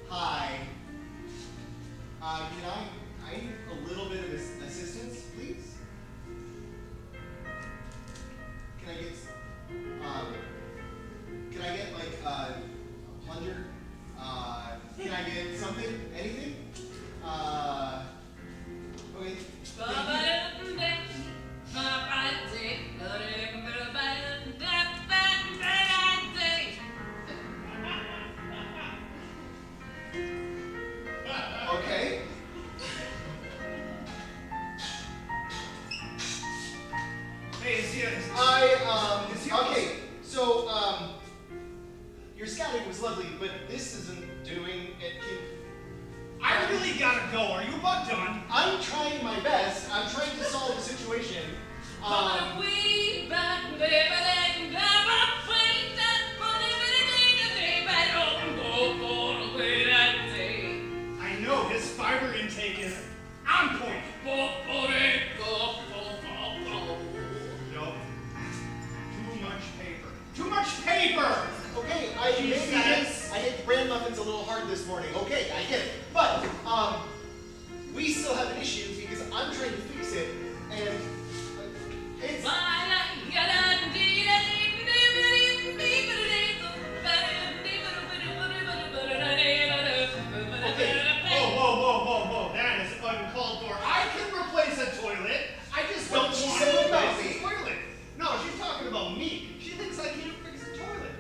Hi. Okay, so, your scouting was lovely, but this isn't doing it. I really gotta go. Are you about done? I'm trying my best. I'm trying to solve the situation. I know his fiber intake is on point. No. Too much paper. Too much paper! Okay, I hit bran muffins a little hard this morning. Okay, I get it. But, we still have an issue because I'm trying to fix it, and it's... Whoa. That is uncalled for. I can replace a toilet. I just don't want to replace a toilet. No, she's talking about me. She thinks I can't fix a toilet.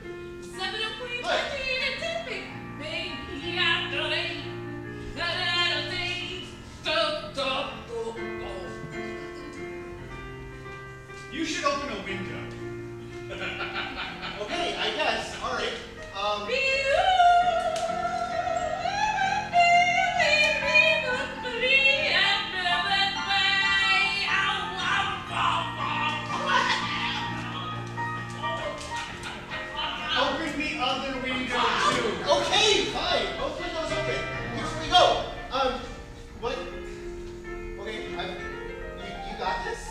You should open a window. Okay, I guess. All right. Open the other window too. Okay, fine. Both windows open. Here we go. What? Okay, you got this?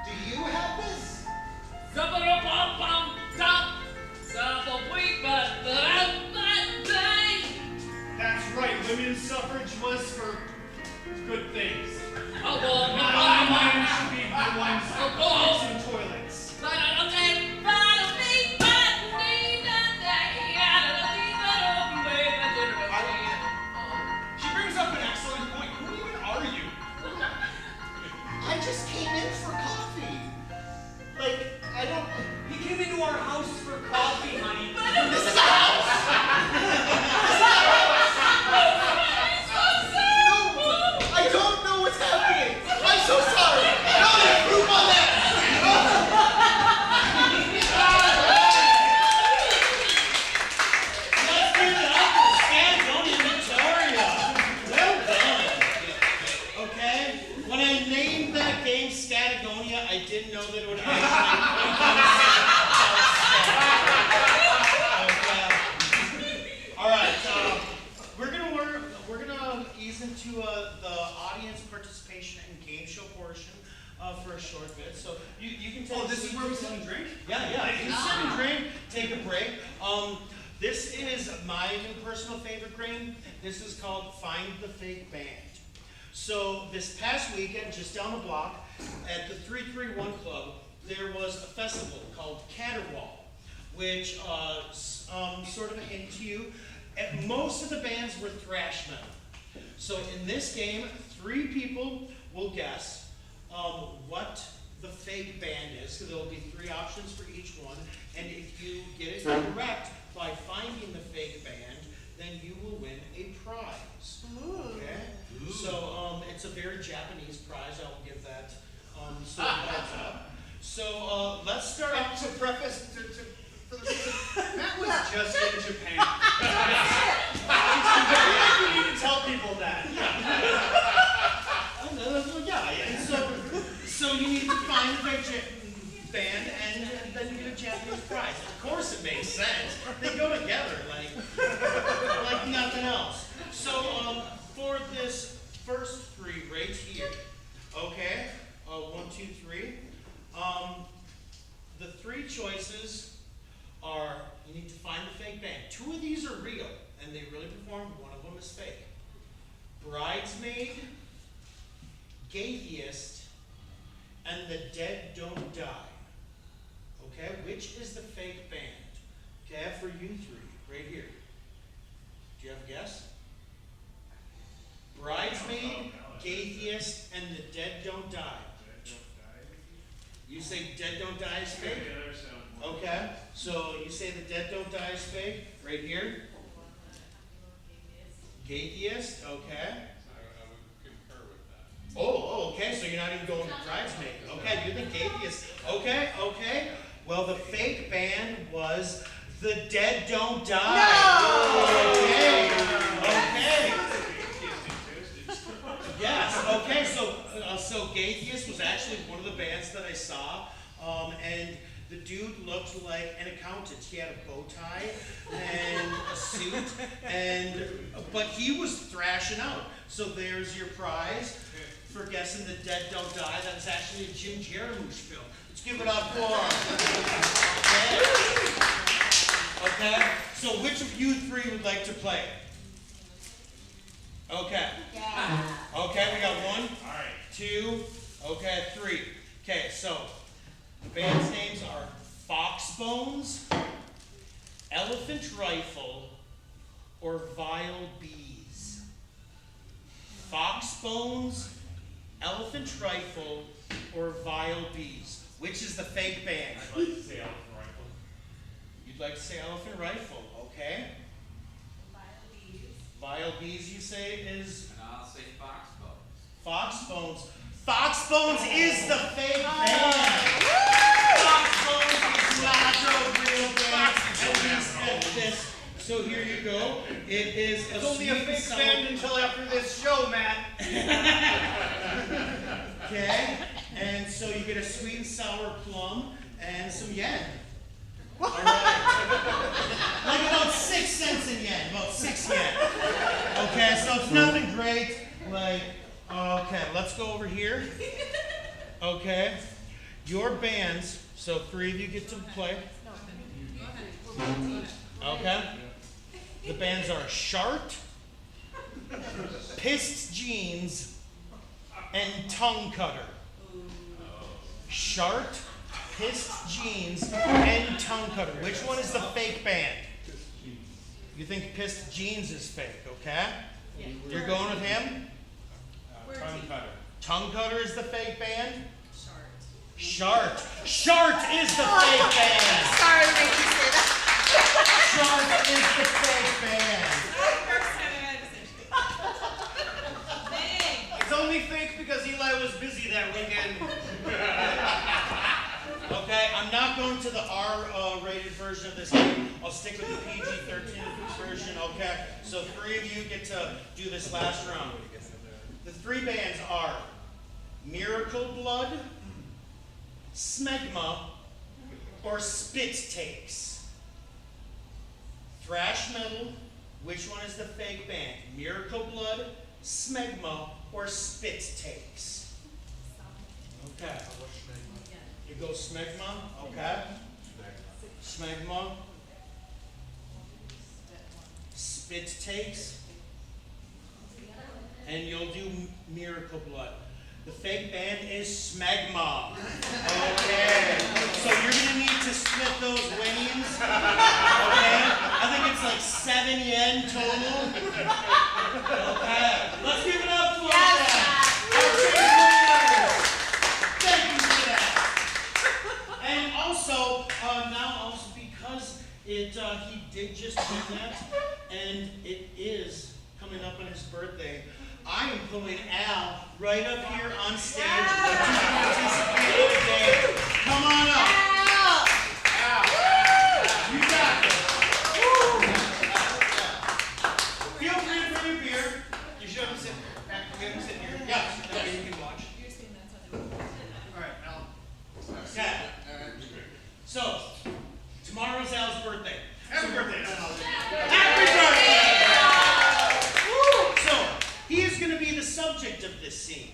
Do you have this? That's right. Women's suffrage was for good things. Not women should be the ones fixing toilets. She brings up an excellent point. Who even are you? I just came in for coffee. Like, I don't... He came into our house for coffee, honey. This is a house! No, I don't know what's happening. I'm so sorry. No, there's proof on that. Let's give it up for Scandoni Victoria. Well done. Okay? When I named that game Scatagonia, I didn't know that it would All right, we're gonna ease into the audience participation and game show portion for a short bit. So you can take. Oh, this is where we sit and drink? Yeah. You can sit and drink, take a break. This is my new personal favorite game. This is called Find the Fake Band. So this past weekend, just down the block, at the 331 Club, there was a festival called Caterwaul, which sort of a hint to you. Most of the bands were thrash metal. So in this game, 3 people will guess what the fake band is. So there will be 3 options for each one. And if you get it correct by finding the fake band, then you will win a prize. Okay? So it's a very Japanese prize. I will give that sort of heads up. So let's start off. To preface, Matt was just in Japan. You need to tell people that. And so you need to find the fake band, and then you get a Japanese prize. Of course, it makes sense. They go together like nothing else. So for this first 3 right here, okay, 1, 2, 3. The 3 choices are, you need to find the fake band. 2 of these are real, and they really performed. 1 of them is fake. Bridesmaid, Gaytheist, and The Dead Don't Die. Okay, which is the fake band? Okay, for you 3, right here. Do you have a guess? Bridesmaid, Gaytheist, and The Dead Don't Die. You say Dead Don't Die is fake? Okay, so you say The Dead Don't Die is fake, right here? Gaytheist, okay. I would concur with that. Oh, okay, so you're not even going to bridesmaid. Okay, you're the gayest. Okay. Well, the fake band was The Dead Don't Die. No! Okay. Yes, okay, so Gaytheist was actually one of the bands that I saw, and the dude looked like an accountant. He had a bow tie and a suit, but he was thrashing out. So there's your prize for guessing The Dead Don't Die. That's actually a Jim Jarmusch film. Let's give it up for him. Okay, so which of you three would like to play? Okay. Yeah. Okay, we got 1, 2, okay, 3. Okay, so the band's names are Foxbones, Elephant Rifle, or Vile Bees. Foxbones, Elephant Rifle, or Vile Bees. Which is the fake band? I'd like to say Elephant Rifle. You'd like to say Elephant Rifle, okay? Vile Bees, you say, is? And I'll say Foxbones. Foxbones. Foxbones is the fake band. Foxbones is not a real band. At least at this. So here you go. It is It's only a fake band until after this show, Matt. Okay. And so you get a sweet and sour plum and some yen. All right. Like about 6 cents in yen. About 6 yen. Okay, so it's nothing great. Like, okay, let's go over here. Okay. Your bands, so 3 of you get to play. Okay. The bands are Shart, Pissed Jeans, and Tongue Cutter. Shart, Pissed Jeans, and Tongue Cutter. Which one is the fake band? You think Pissed Jeans is fake, okay? Yeah. You're going with him? Tongue Cutter. Tongue Cutter is the fake band? Shart. Shart is the fake band. Sorry to make you say that. Shart is the fake band. It's only fake because Eli was busy that weekend. Okay, I'm not going to the R-rated version of this game. I'll stick with the PG-13 version, okay? So 3 of you get to do this last round. The 3 bands are Miracle Blood, Smegma, or Spit Takes. Thrash metal, which one is the fake band? Miracle Blood, Smegma, or Spit Takes? Okay. You go Smegma, okay? Smegma. Spit Takes. And you'll do Miracle Blood. The fake band is Smegma. Okay. So you're going to need to split those winnings. Okay? I think it's like 7 yen total. Okay. Let's give it up for that. Thank you for that. And also, now because he did just do that, and it is coming up on his birthday, I am pulling Al right up here on stage to participate today. Come on up. Al. You got it. Feel free to bring your beer. You should have him sit back. You have him sit here. Yeah. That way you can watch. All right, Al. Okay. So, tomorrow's Al's birthday. Happy birthday, Al. Happy birthday! So, he is going to be the subject of this scene.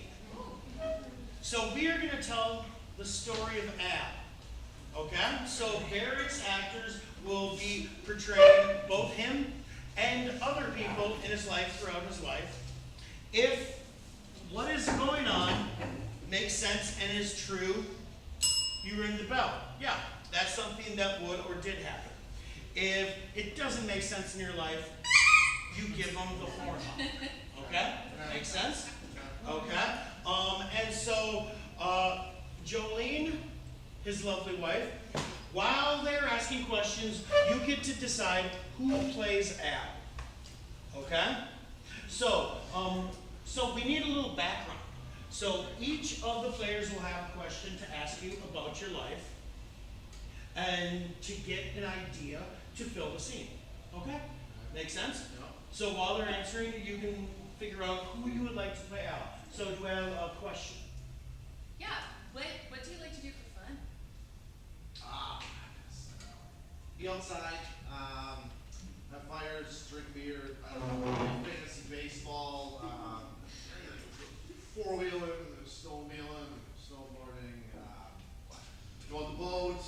So we are going to tell the story of Al. Okay? So various actors will be portraying both him and other people in his life throughout his life. If what is going on makes sense and is true, you ring the bell. Yeah, that's something that would or did happen. If it doesn't make sense in your life, you give them the horn. Okay? Make sense? Okay? And so, Jolene, his lovely wife, while they're asking questions, you get to decide who plays Al. Okay? So we need a little background. So each of the players will have a question to ask you about your life and to get an idea to fill the scene. Okay? Make sense? So while they're answering, you can figure out who you would like to play out. So do I have a question? Yeah. What do you like to do for fun? Be outside, have fires, drink beer, I don't know, fantasy baseball, four-wheeling, snowmobiling, snowboarding, go on the boat,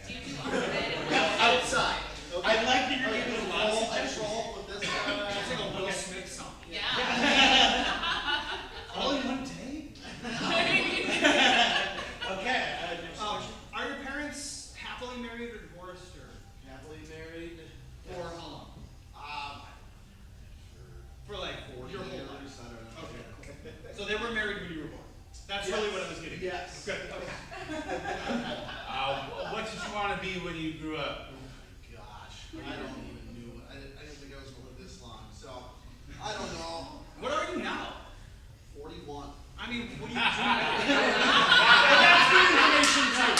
Do you do all of it? Outside. Okay. I like that you're giving a lot of I suggestions. roll with this It's like a guy. Will Smith song. Yeah. All in one day? Okay, next question. Are your parents happily married or divorced or Happily married. for how long? For like your whole life. I don't know. Okay, cool. So they were married when you were born. That's really what I was getting at. Yes. Good. Okay. What did you want to be when you grew up? Gosh, I don't even knew. I didn't think I was gonna live this long. So I don't know. What are you now? 41. I mean, what do you do now? That's the information too.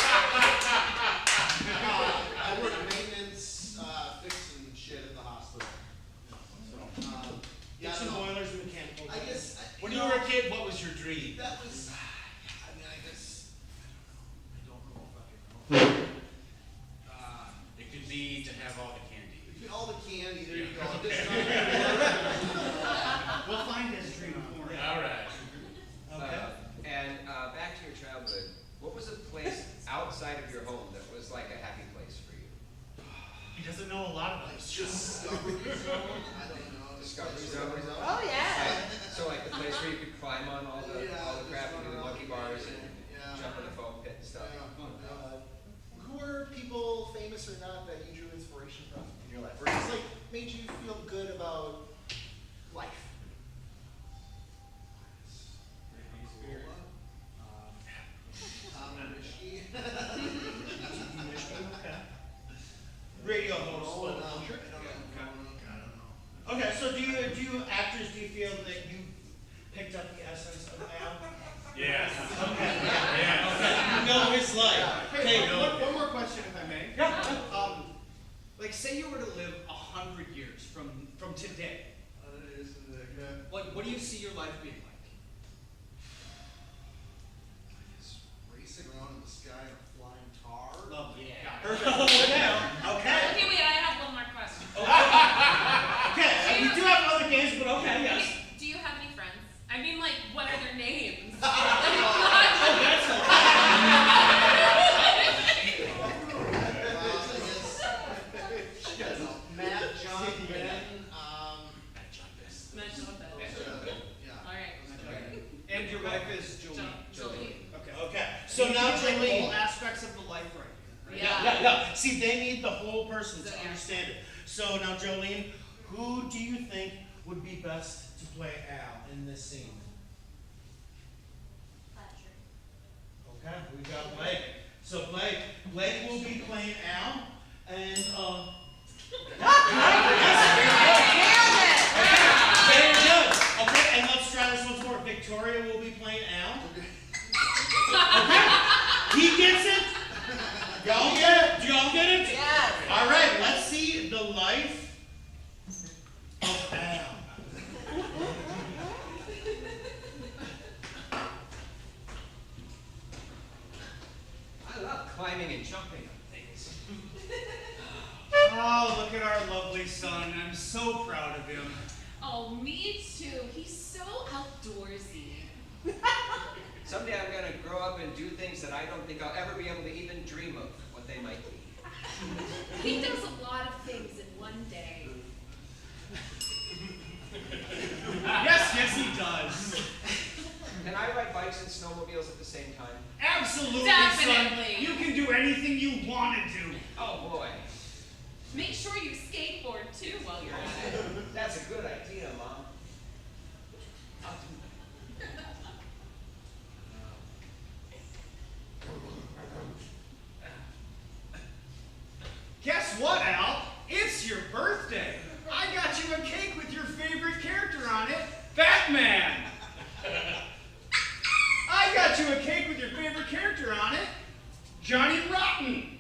I work maintenance, fixing shit at the hospital. So, yeah, Get some no. boilers and mechanical. I guess. When you were a kid, what was your dream? That was. I mean, I guess. I don't know if I can know. It could be to have all the candy. All the candy. There you go. Okay. We'll find his dream for him. All right. Okay. And back to your childhood, what was a place outside of your home that was like a happy place for you? He doesn't know a lot of It's this. Discovery Zone. I don't know. Discovery Zone? Oh, yeah. So like the place where you could climb on all the crap and do the Yeah, monkey bars and yeah. jump in the foam pit and stuff. Who are people, famous or not, that you drew inspiration from in your life? Or just like made you feel good about life? Tom Richie. Okay. Radio host. Oh, but- no. I don't know. Okay, so do you actors, do you feel that you picked up the essence of Al? Yes. Okay. Yeah. Okay, you know his life. Hey, Okay, one more question, if I may. Yeah. Like, say you were to live 100 years from today. What do you see your life being like? Just racing around in the sky in a flying car. Lovely. Yeah. Perfect. Okay. Okay, wait, I have one more question. Okay, we do have other games, but okay, yes. Wait, do you have any friends? I mean, like, what are their names? Oh, that's okay. Matt, John, Ben, Mention what that is. yeah. All right. And your wife is Jolene. Jolie. Okay. Okay, so now All Jolene. aspects of the life right here. Yeah. Yeah, yeah. See, they need the whole person to So, yeah. understand it. So now, Jolene, who do you think would be best to play Al in this scene? Okay, we've got Blake. So Blake will be playing Al, and very good. Okay, and let's try this once more. Victoria will be playing Al. Okay, he gets it. Y'all get it? Do y'all get it? Yes. All right, let's see the life of Al. I love climbing and jumping on things. Oh, look at our lovely son. I'm so proud of him. Oh, me too. He's so outdoorsy. Someday I'm gonna grow up and do things that I don't think I'll ever be able to even dream of what they might be. He does a lot of things in one day. Yes, he does. Can I ride bikes and snowmobiles at the same time? Absolutely, Definitely. son. You can do anything you want to do. Oh boy, Make sure you skateboard too while you're at it. that's a good idea, Mom. I'll do Guess what, Al? It's your birthday. I got you a cake with your favorite character on it, Batman. Johnny Rotten.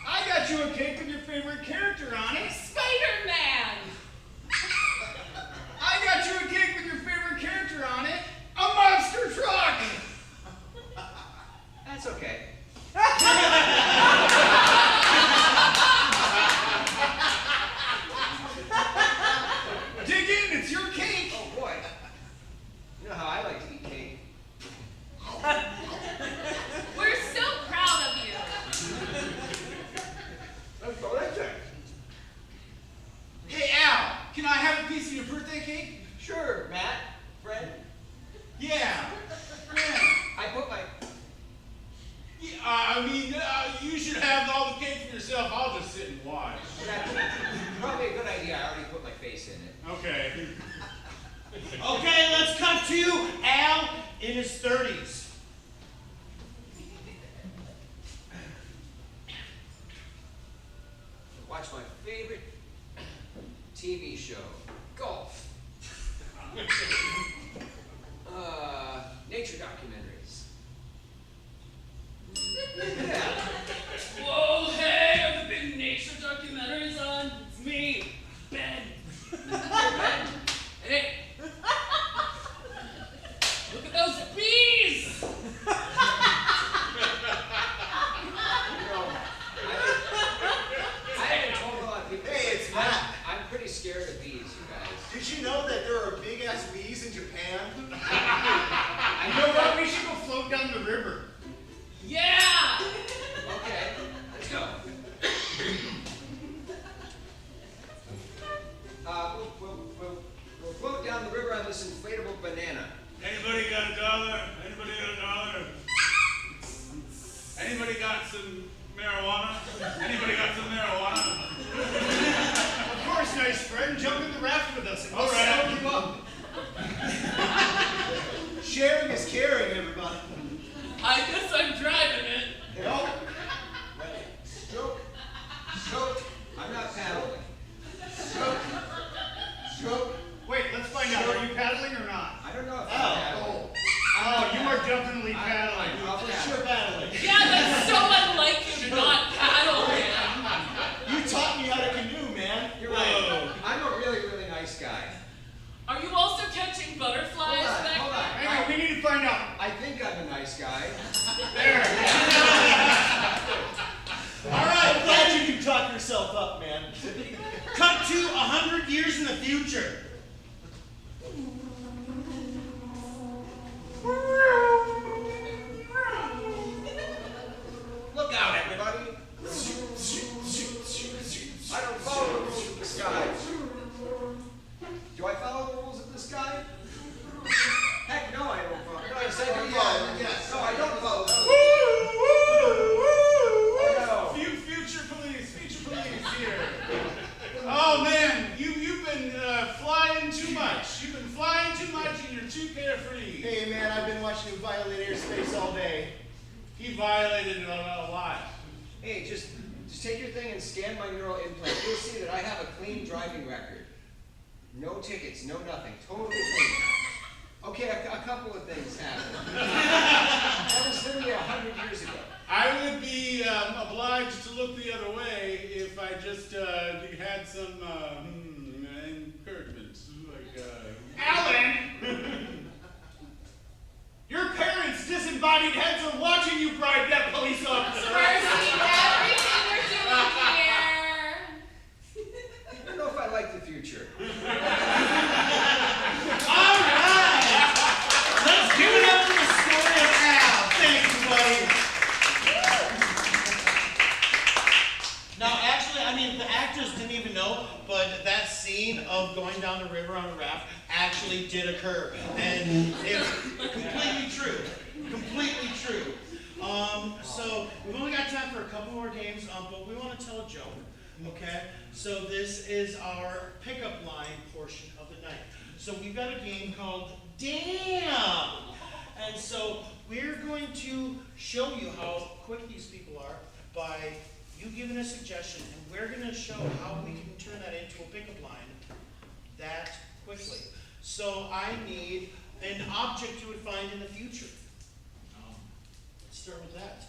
I got you a cake with your favorite character on it. Spider-Man. I got you a cake with your favorite character on it. A monster truck. That's okay. Dig in, it's your cake. Oh boy. You know how I like to eat cake. We're so proud of you. Let's go that way. Hey, Al, can I have a piece of your birthday cake? Sure, Matt, friend. Yeah. Yeah. I put my. You should have all the cake for yourself. I'll just sit and watch. That's probably a good idea. I already put my face in it. Okay. Okay, let's cut to Al in his 30s. Watch my favorite TV show, golf. Nature documentaries. Yeah. Whoa, hey, are the big nature documentaries on? It's me, Ben. Hey. Look at those bees! I haven't told a lot of people. Hey, it's Matt. I'm pretty scared of bees, you guys. Did you know that there are big ass bees in Japan? You know what? We should go float down the river. Yeah! Okay, let's go. We'll float down the river on this inflatable banana. Anybody got $1? Anybody got $1? Anybody got some marijuana? Anybody got some marijuana? Of course, nice friend. Jump in the raft with us. And we'll All right. sail you up. Sharing is caring, everybody. I guess I'm driving it. Nope. Stroke. Stroke. I'm not paddling. Stroke. Stroke. Wait, let's find out. Are you paddling or not? I don't know if I'm Oh. paddling. Oh, you are definitely paddling. I'm For sure battling. Yeah, that's so unlike you not paddling. You taught me how to canoe, man. You're right. I'm a really, really nice guy. Are you also catching butterflies back Hold on. Hang on, we need to find out. I think I'm a nice guy. There. All right, I'm glad you can talk yourself up, man. Cut to 100 years in the future. Look out, everybody. I don't follow the rules of the sky. Do I follow the rules of the sky? Heck no, I don't follow. No, I said I follow. Yes. No, I don't follow the rules. Oh, no. Future police here. Oh man, you've been flying too much. You've been flying too much and you're too carefree. Hey, man, I've been watching him violate airspace all day. He violated it a lot. Hey, just take your thing and scan my neural implant. You'll see that I have a clean driving record. No tickets, no nothing. Totally clean. Okay, a couple of things happened. That was literally 100 years ago. I would be obliged to look the other way if I just had some encouragement. Like, Alan! Your parents' disembodied heads are watching you bribe that police officer. Mercy, everything we're doing here. I don't know if I like the future. All right. Let's give it up for the story of Al. Thank you, buddy. Now, actually, the actors didn't even know, but that scene of going down the river on a raft actually did occur. And it's completely true. Completely true. So we've only got time for a couple more games, but we want to tell a joke. Okay? So this is our pickup line portion of the night. So we've got a game called Damn! And so we're going to show you how quick these people are by you giving a suggestion, and we're going to show how we can turn that into a pickup line that quickly. So I need an object you would find in the future. Let's start with that.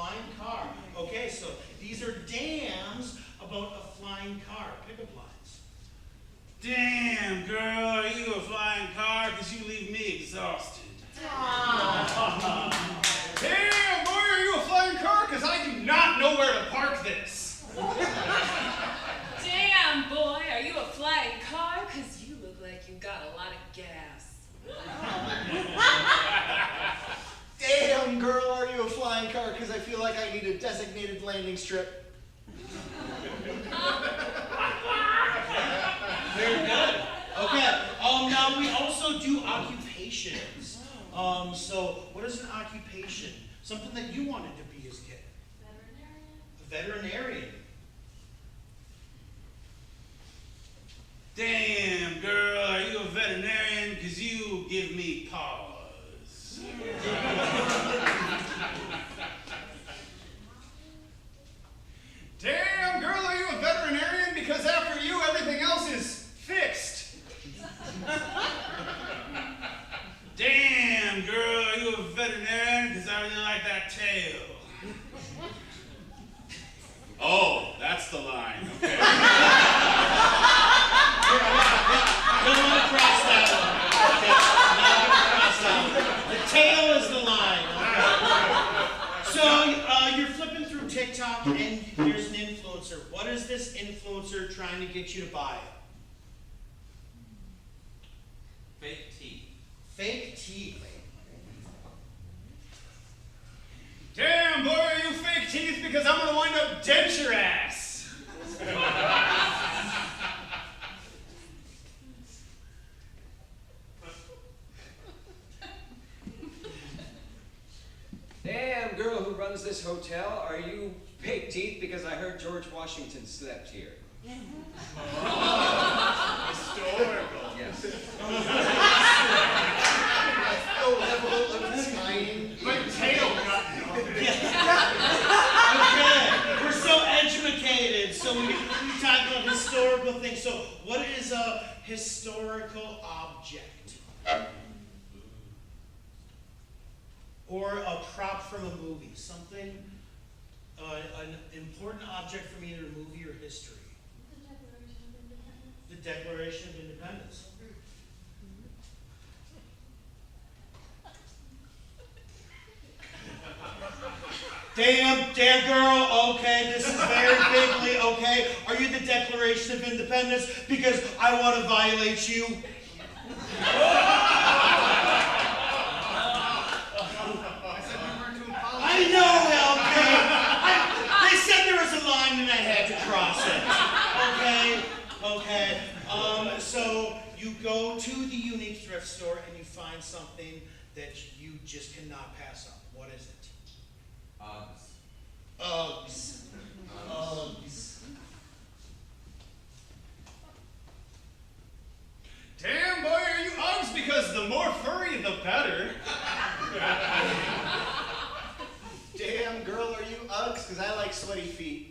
flying car. Okay, so these are dams about a flying car. Pickup lines. Damn, girl, are you a flying car? Cause you leave me exhausted. Damn, boy, are you a flying car? Because I do not know where to park this. Damn, boy, are you a flying car? Because you look like you got a lot of gas. Damn, girl, are you a flying car? Because I feel like I need a designated landing strip. Very good. Okay. Now we also do occupations. So what is an occupation? Something that you wanted to be as a kid. Veterinarian. A veterinarian. Damn, girl, are you a veterinarian? Cause you give me pause. Damn, girl, are you a veterinarian? Because after you, everything else is fixed. Damn, girl, are you a veterinarian? Cause I really like that tail. Oh, that's the line, okay. Don't want to cross that one. Okay, not gonna cross that one. The tail is the line. Okay. So you're flipping through TikTok and there's an influencer. What is this influencer trying to get you to buy? Fake teeth. Fake teeth. Damn, boy, are you fake teeth? Because I'm gonna wind up dent your ass. Damn, girl who runs this hotel, are you fake teeth? Because I heard George Washington slept here. Historical. Yes. The level of timing. My tail got Okay, we're so educated. So we talk about historical things. So what is a historical object? Or a prop from a movie, something, an important object from either a movie or history. The Declaration of Independence. Damn girl, okay, this is very bigly, okay. Are you the Declaration of Independence? Because I want to violate you. I know, okay. They said there was a line and I had to cross it. Okay. So you go to the unique thrift store and you find something that you just cannot pass up. What is it? Uggs. Damn, boy, are you Uggs? Because the more furry, the better. Damn, girl, are you Uggs? Because I like sweaty feet.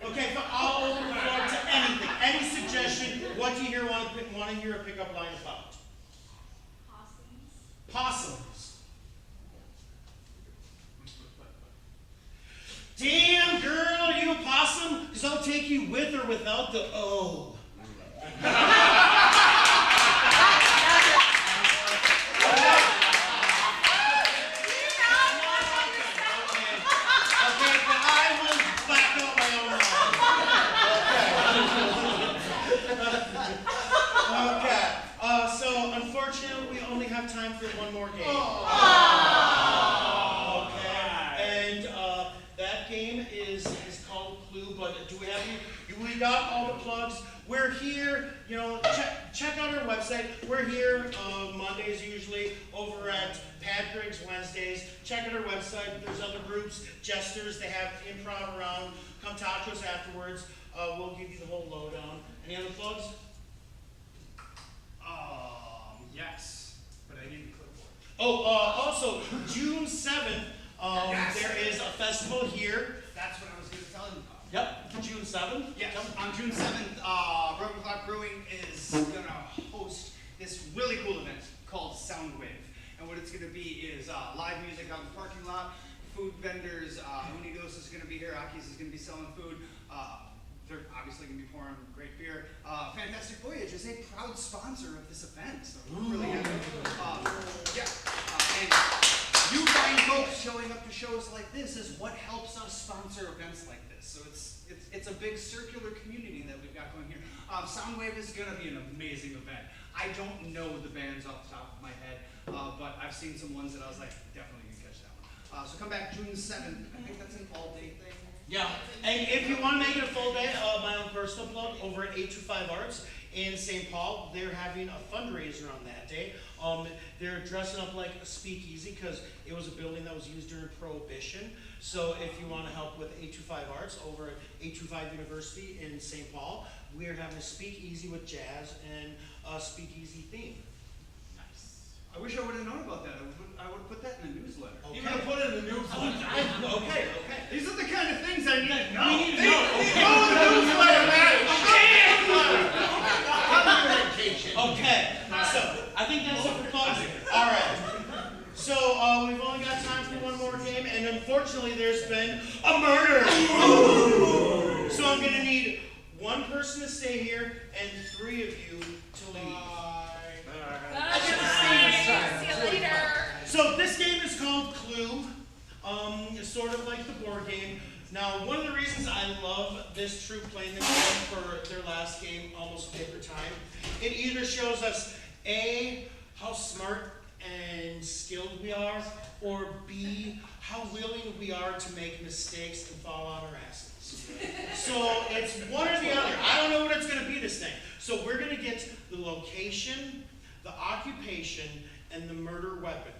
Okay, but I'll open the floor to anything. Any suggestion? What do you hear want to hear a pickup line about? Possums. Damn, girl, you a possum? Because I'll take you with or without the O. Okay, but I will back up my own line. Okay, so unfortunately we only have time for one more game. Okay, and that game is called Clue, but do we have you? We got all the plugs. We're here, check out our website. We're here Mondays usually, over at Pat Griggs Wednesdays. Check out our website. There's other groups, jesters, they have improv around. Come talk to us afterwards. We'll give you the whole lowdown. Any other plugs? Yes, but I need a clipboard. Also, June 7th, Yes. there is a festival here. That's what I was going to tell you about. Yep. June 7th? Yes, on June 7th, Broken Clock Brewing is gonna host this really cool event called Soundwave. And what it's gonna be is live music out in the parking lot, food vendors, Unidos is gonna be here, Aki's is gonna be selling food. They're obviously gonna be pouring great beer. Fantastic Voyage is a proud sponsor of this event, so we're really happy. And you fine folks showing up to shows like this is what helps us sponsor events like this. So it's a big circular community that we've got going here. Soundwave is gonna be an amazing event. I don't know the bands off the top of my head, but I've seen some ones that I was like, definitely can catch that one. So come back June 7th. I think that's an all-day thing. Yeah, and if you want to make it a full day, my own personal plug, over at 825 Arts in St. Paul, they're having a fundraiser on that day. They're dressing up like a speakeasy because it was a building that was used during Prohibition. So if you want to help with 825 Arts over at 825 University in St. Paul, we are having a speakeasy with jazz and a speakeasy theme. I wish I would have known about that. I would have put that in the newsletter. Okay. You would have put it in the newsletter. Okay. These are the kind of things I need to know. We need to know. Go in the newsletter, man. Okay, so I think that's it for closing. All right. So we've only got time for one more game, and unfortunately, there's been a murder. So I'm gonna need one person to stay here and 3 of you to leave. Bye. See you later. So this game is called Clue. It's sort of like the board game. Now, one of the reasons I love this troupe playing the game for their last game almost every time, it either shows us A, how smart and skilled we are, or B, how willing we are to make mistakes and fall on our asses. So it's one or the other. I don't know what it's going to be this thing. So we're going to get the location, the occupation, and the murder weapon.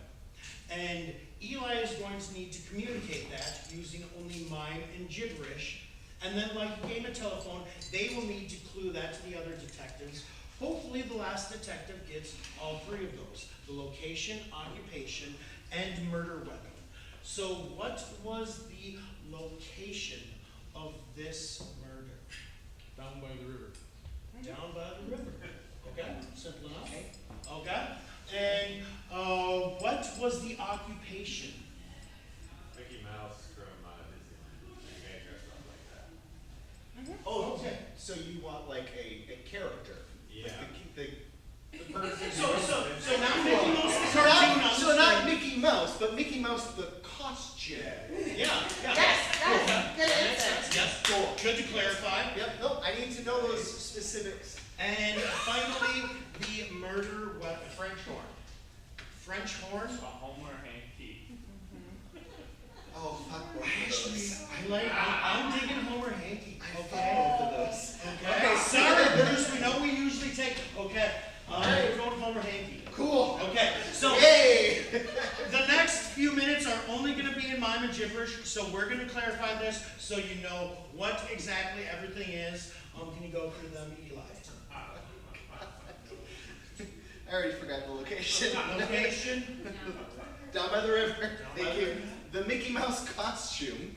And Eli is going to need to communicate that using only mime and gibberish. And then, like a game of telephone, they will need to clue that to the other detectives. Hopefully the last detective gets all 3 of those. The location, occupation, and murder weapon. So what was the location of this murder? Down by the river. Down by the river. Okay, simple enough. Okay, and what was the occupation? Mickey Mouse from Disneyland. You guys dressed up like that. Oh, Okay. so you want like a character? Yeah. Like the person. So now Mickey Mouse the cartoon on So the not screen. Mickey Mouse, but Mickey Mouse the costume. Yeah. Yes, good answer. Yes. Cool. Good to clarify. Yep, nope, I need to know those specifics. And finally, the murder weapon. French horn. French horn. Homer Hanky. Oh, fuck both of those. I'm digging Homer Hanky. Fuck Okay. both of those. Okay. Sorry, Bruce. We know we usually take. Okay. Alright. We're going with Homer Hanky. Cool. Okay. So Yay! the next few minutes are only going to be in mime and gibberish. So we're going to clarify this so you know what exactly everything is. Can you go through them, Eli? I already forgot the location. Location. Down by the river. by Thank the you. river. The Mickey Mouse costume,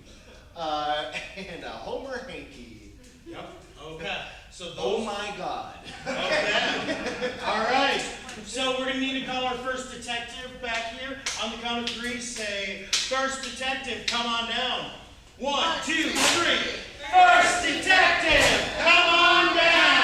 and a Homer hanky. Yep. Okay. So those. Oh my God. Okay. All right. So we're gonna need to call our first detective back here. On the count of 3, say, "First detective, come on down." 1, 2, 3. First detective, come on down.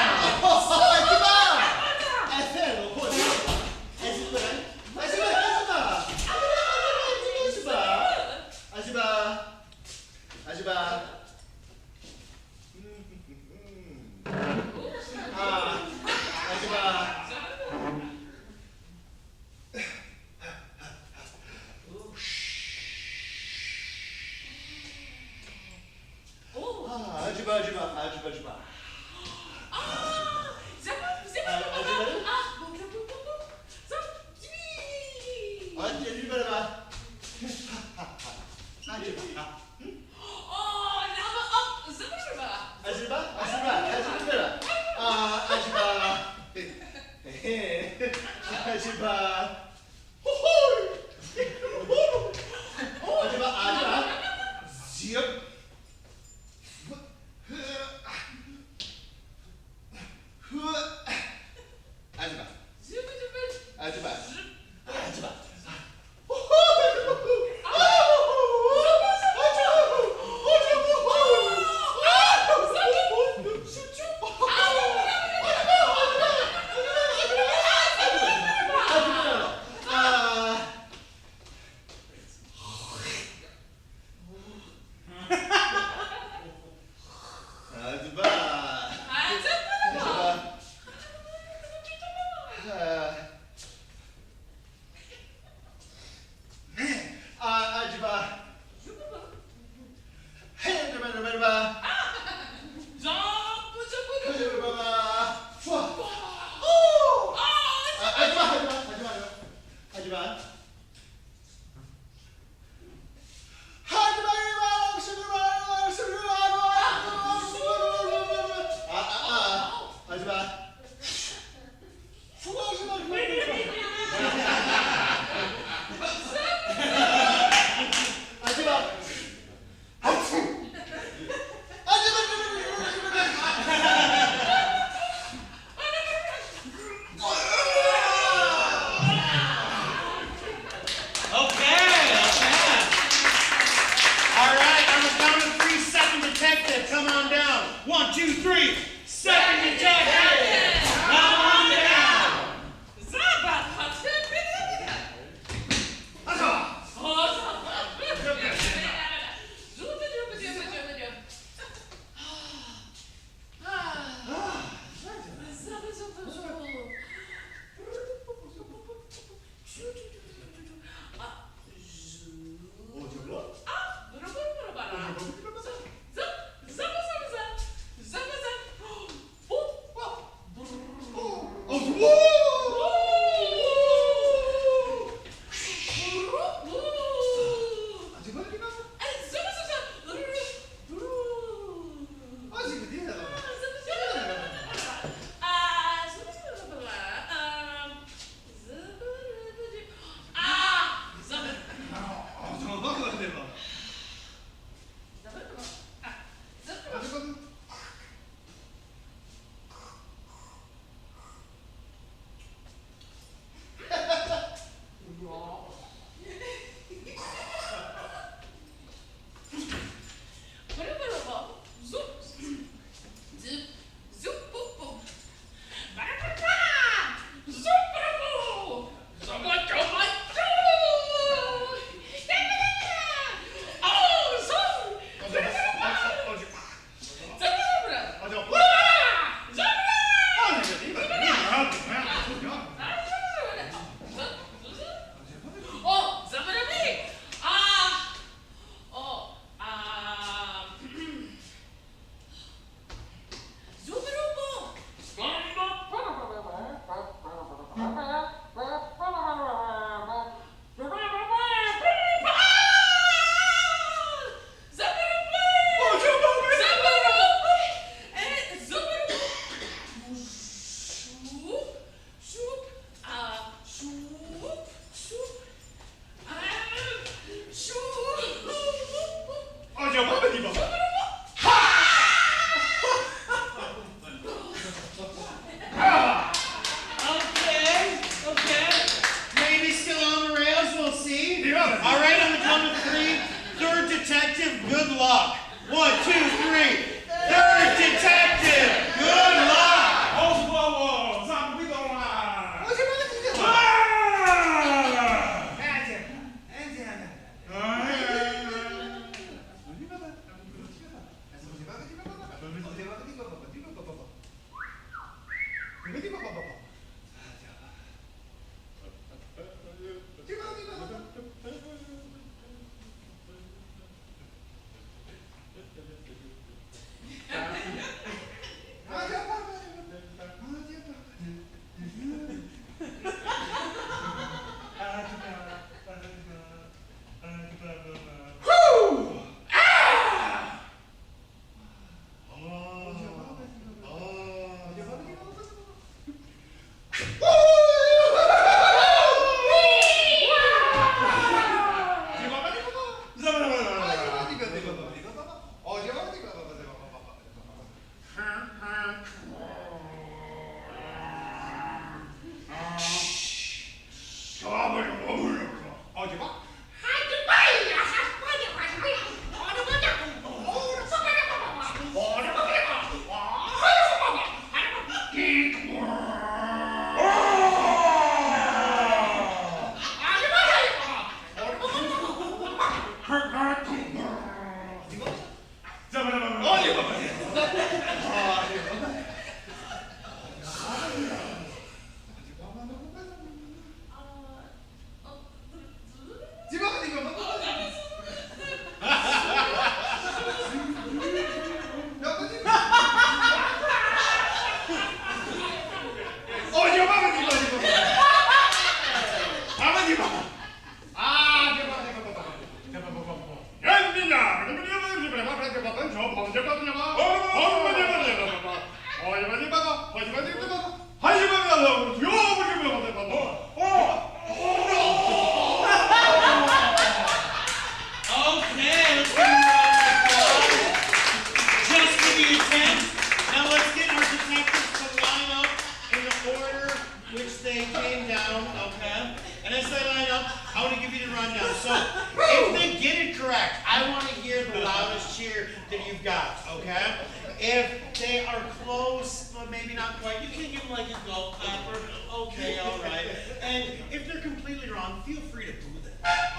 correct. I want to hear the loudest cheer that you've got, okay? If they are close, but maybe not quite, you can give them like a golf clap or okay, all right. And if they're completely wrong, feel free to boo them,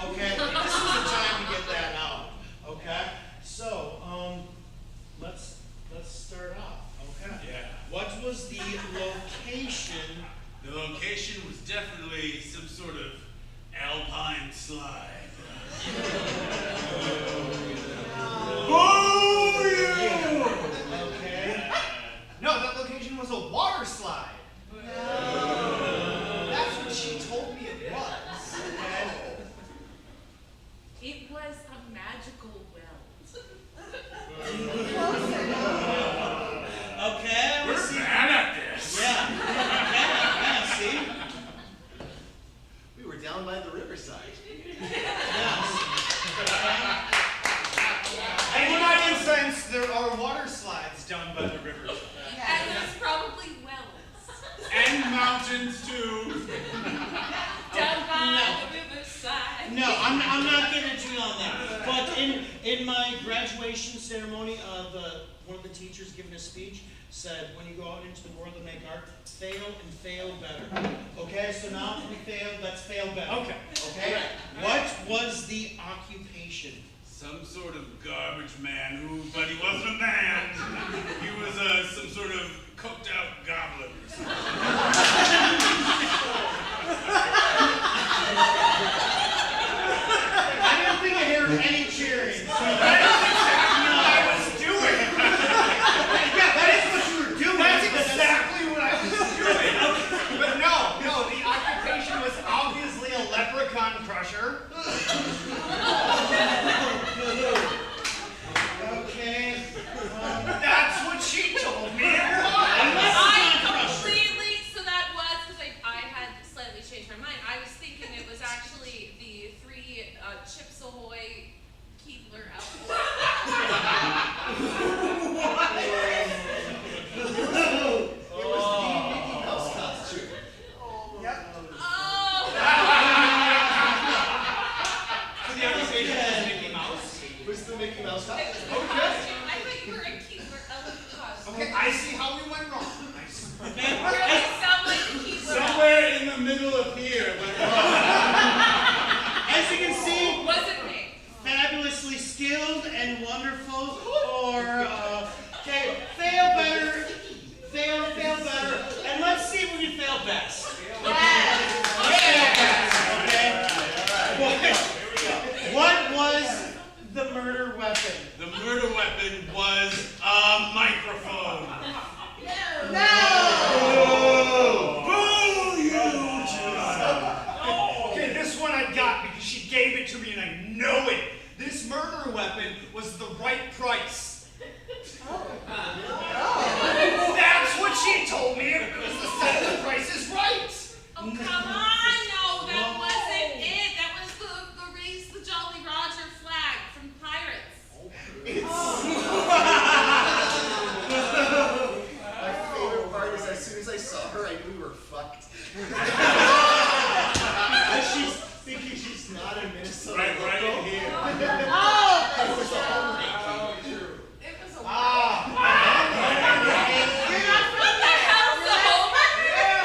okay? This is the time to get that out, okay? So, let's start off, okay? Yeah. What was the location? The location was definitely some sort of alpine slide. Okay. No, that location was a water slide. That's what she told me it was. It was a magical well. Okay, We're bad at this. Yeah, see? We were down by the riverside. And in my defense, there are water slides down by the river. And there's probably wells. And mountains too. Down by the riverside. No, I'm not getting into you on that. But in my graduation ceremony, one of the teachers giving a speech said, when you go out into the world and make art, fail and fail better. Okay, so now we failed, let's fail better. Okay. Okay? What was the occupation? Some sort of garbage man but he wasn't a man. He was some sort of coked out goblin or something. I didn't think I heard any cheering. So I was doing. yeah, that is what you were doing. That's exactly what I was doing. But no, the occupation was obviously a leprechaun crusher. Okay. That's what she told me it was. So that was, because I had slightly changed my mind. I was thinking it was actually the 3 Chips Ahoy Keebler outfits. It was the Mickey Mouse costume. Yep. Oh! So the occupation was Mickey Mouse. It was the Mickey Mouse It was costume. the costume. I thought you were a Keebler costume. Okay, I see how we went wrong. Really sound like the Keebler. Somewhere in the middle of here. As you can see, Wasn't me. fabulously skilled and wonderful, or okay, fail better, fail better, and let's see if we can fail best. Okay. What was the murder weapon? The murder weapon was a microphone. Okay, this one I got because she gave it to me and I know it. This murder weapon was the right price. That's what she told me. It was the set of the Price is Right. Oh, come on. No, that wasn't it. That was the Raise the Jolly Roger flag from Pirates. My favorite part is as soon as I saw her, I knew we were fucked. She's thinking she's not in Minnesota. Right in here. It was a whole It was a Ah. What the hell's the Homer?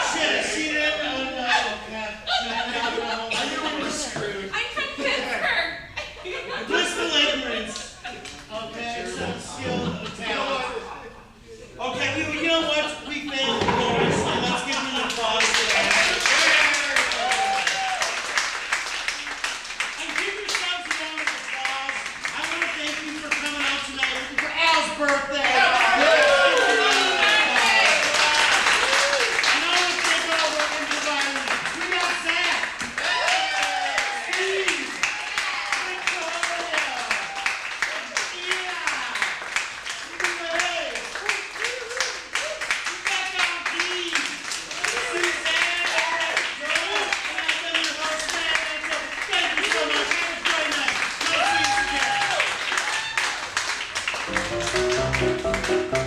Should have seen it on I knew we were screwed. I'm from Pittsburgh. Bristol Ignorance. Okay, so skilled talent. Okay, you know what? We failed the chorus, so let's give them an applause for that. And give yourselves a round of applause. I want to thank you for coming out tonight for Al's birthday. And I want to thank all of our improvisers. We got Zach. Steve. Victoria. Thank you so much. Have a great night. Nice to meet you.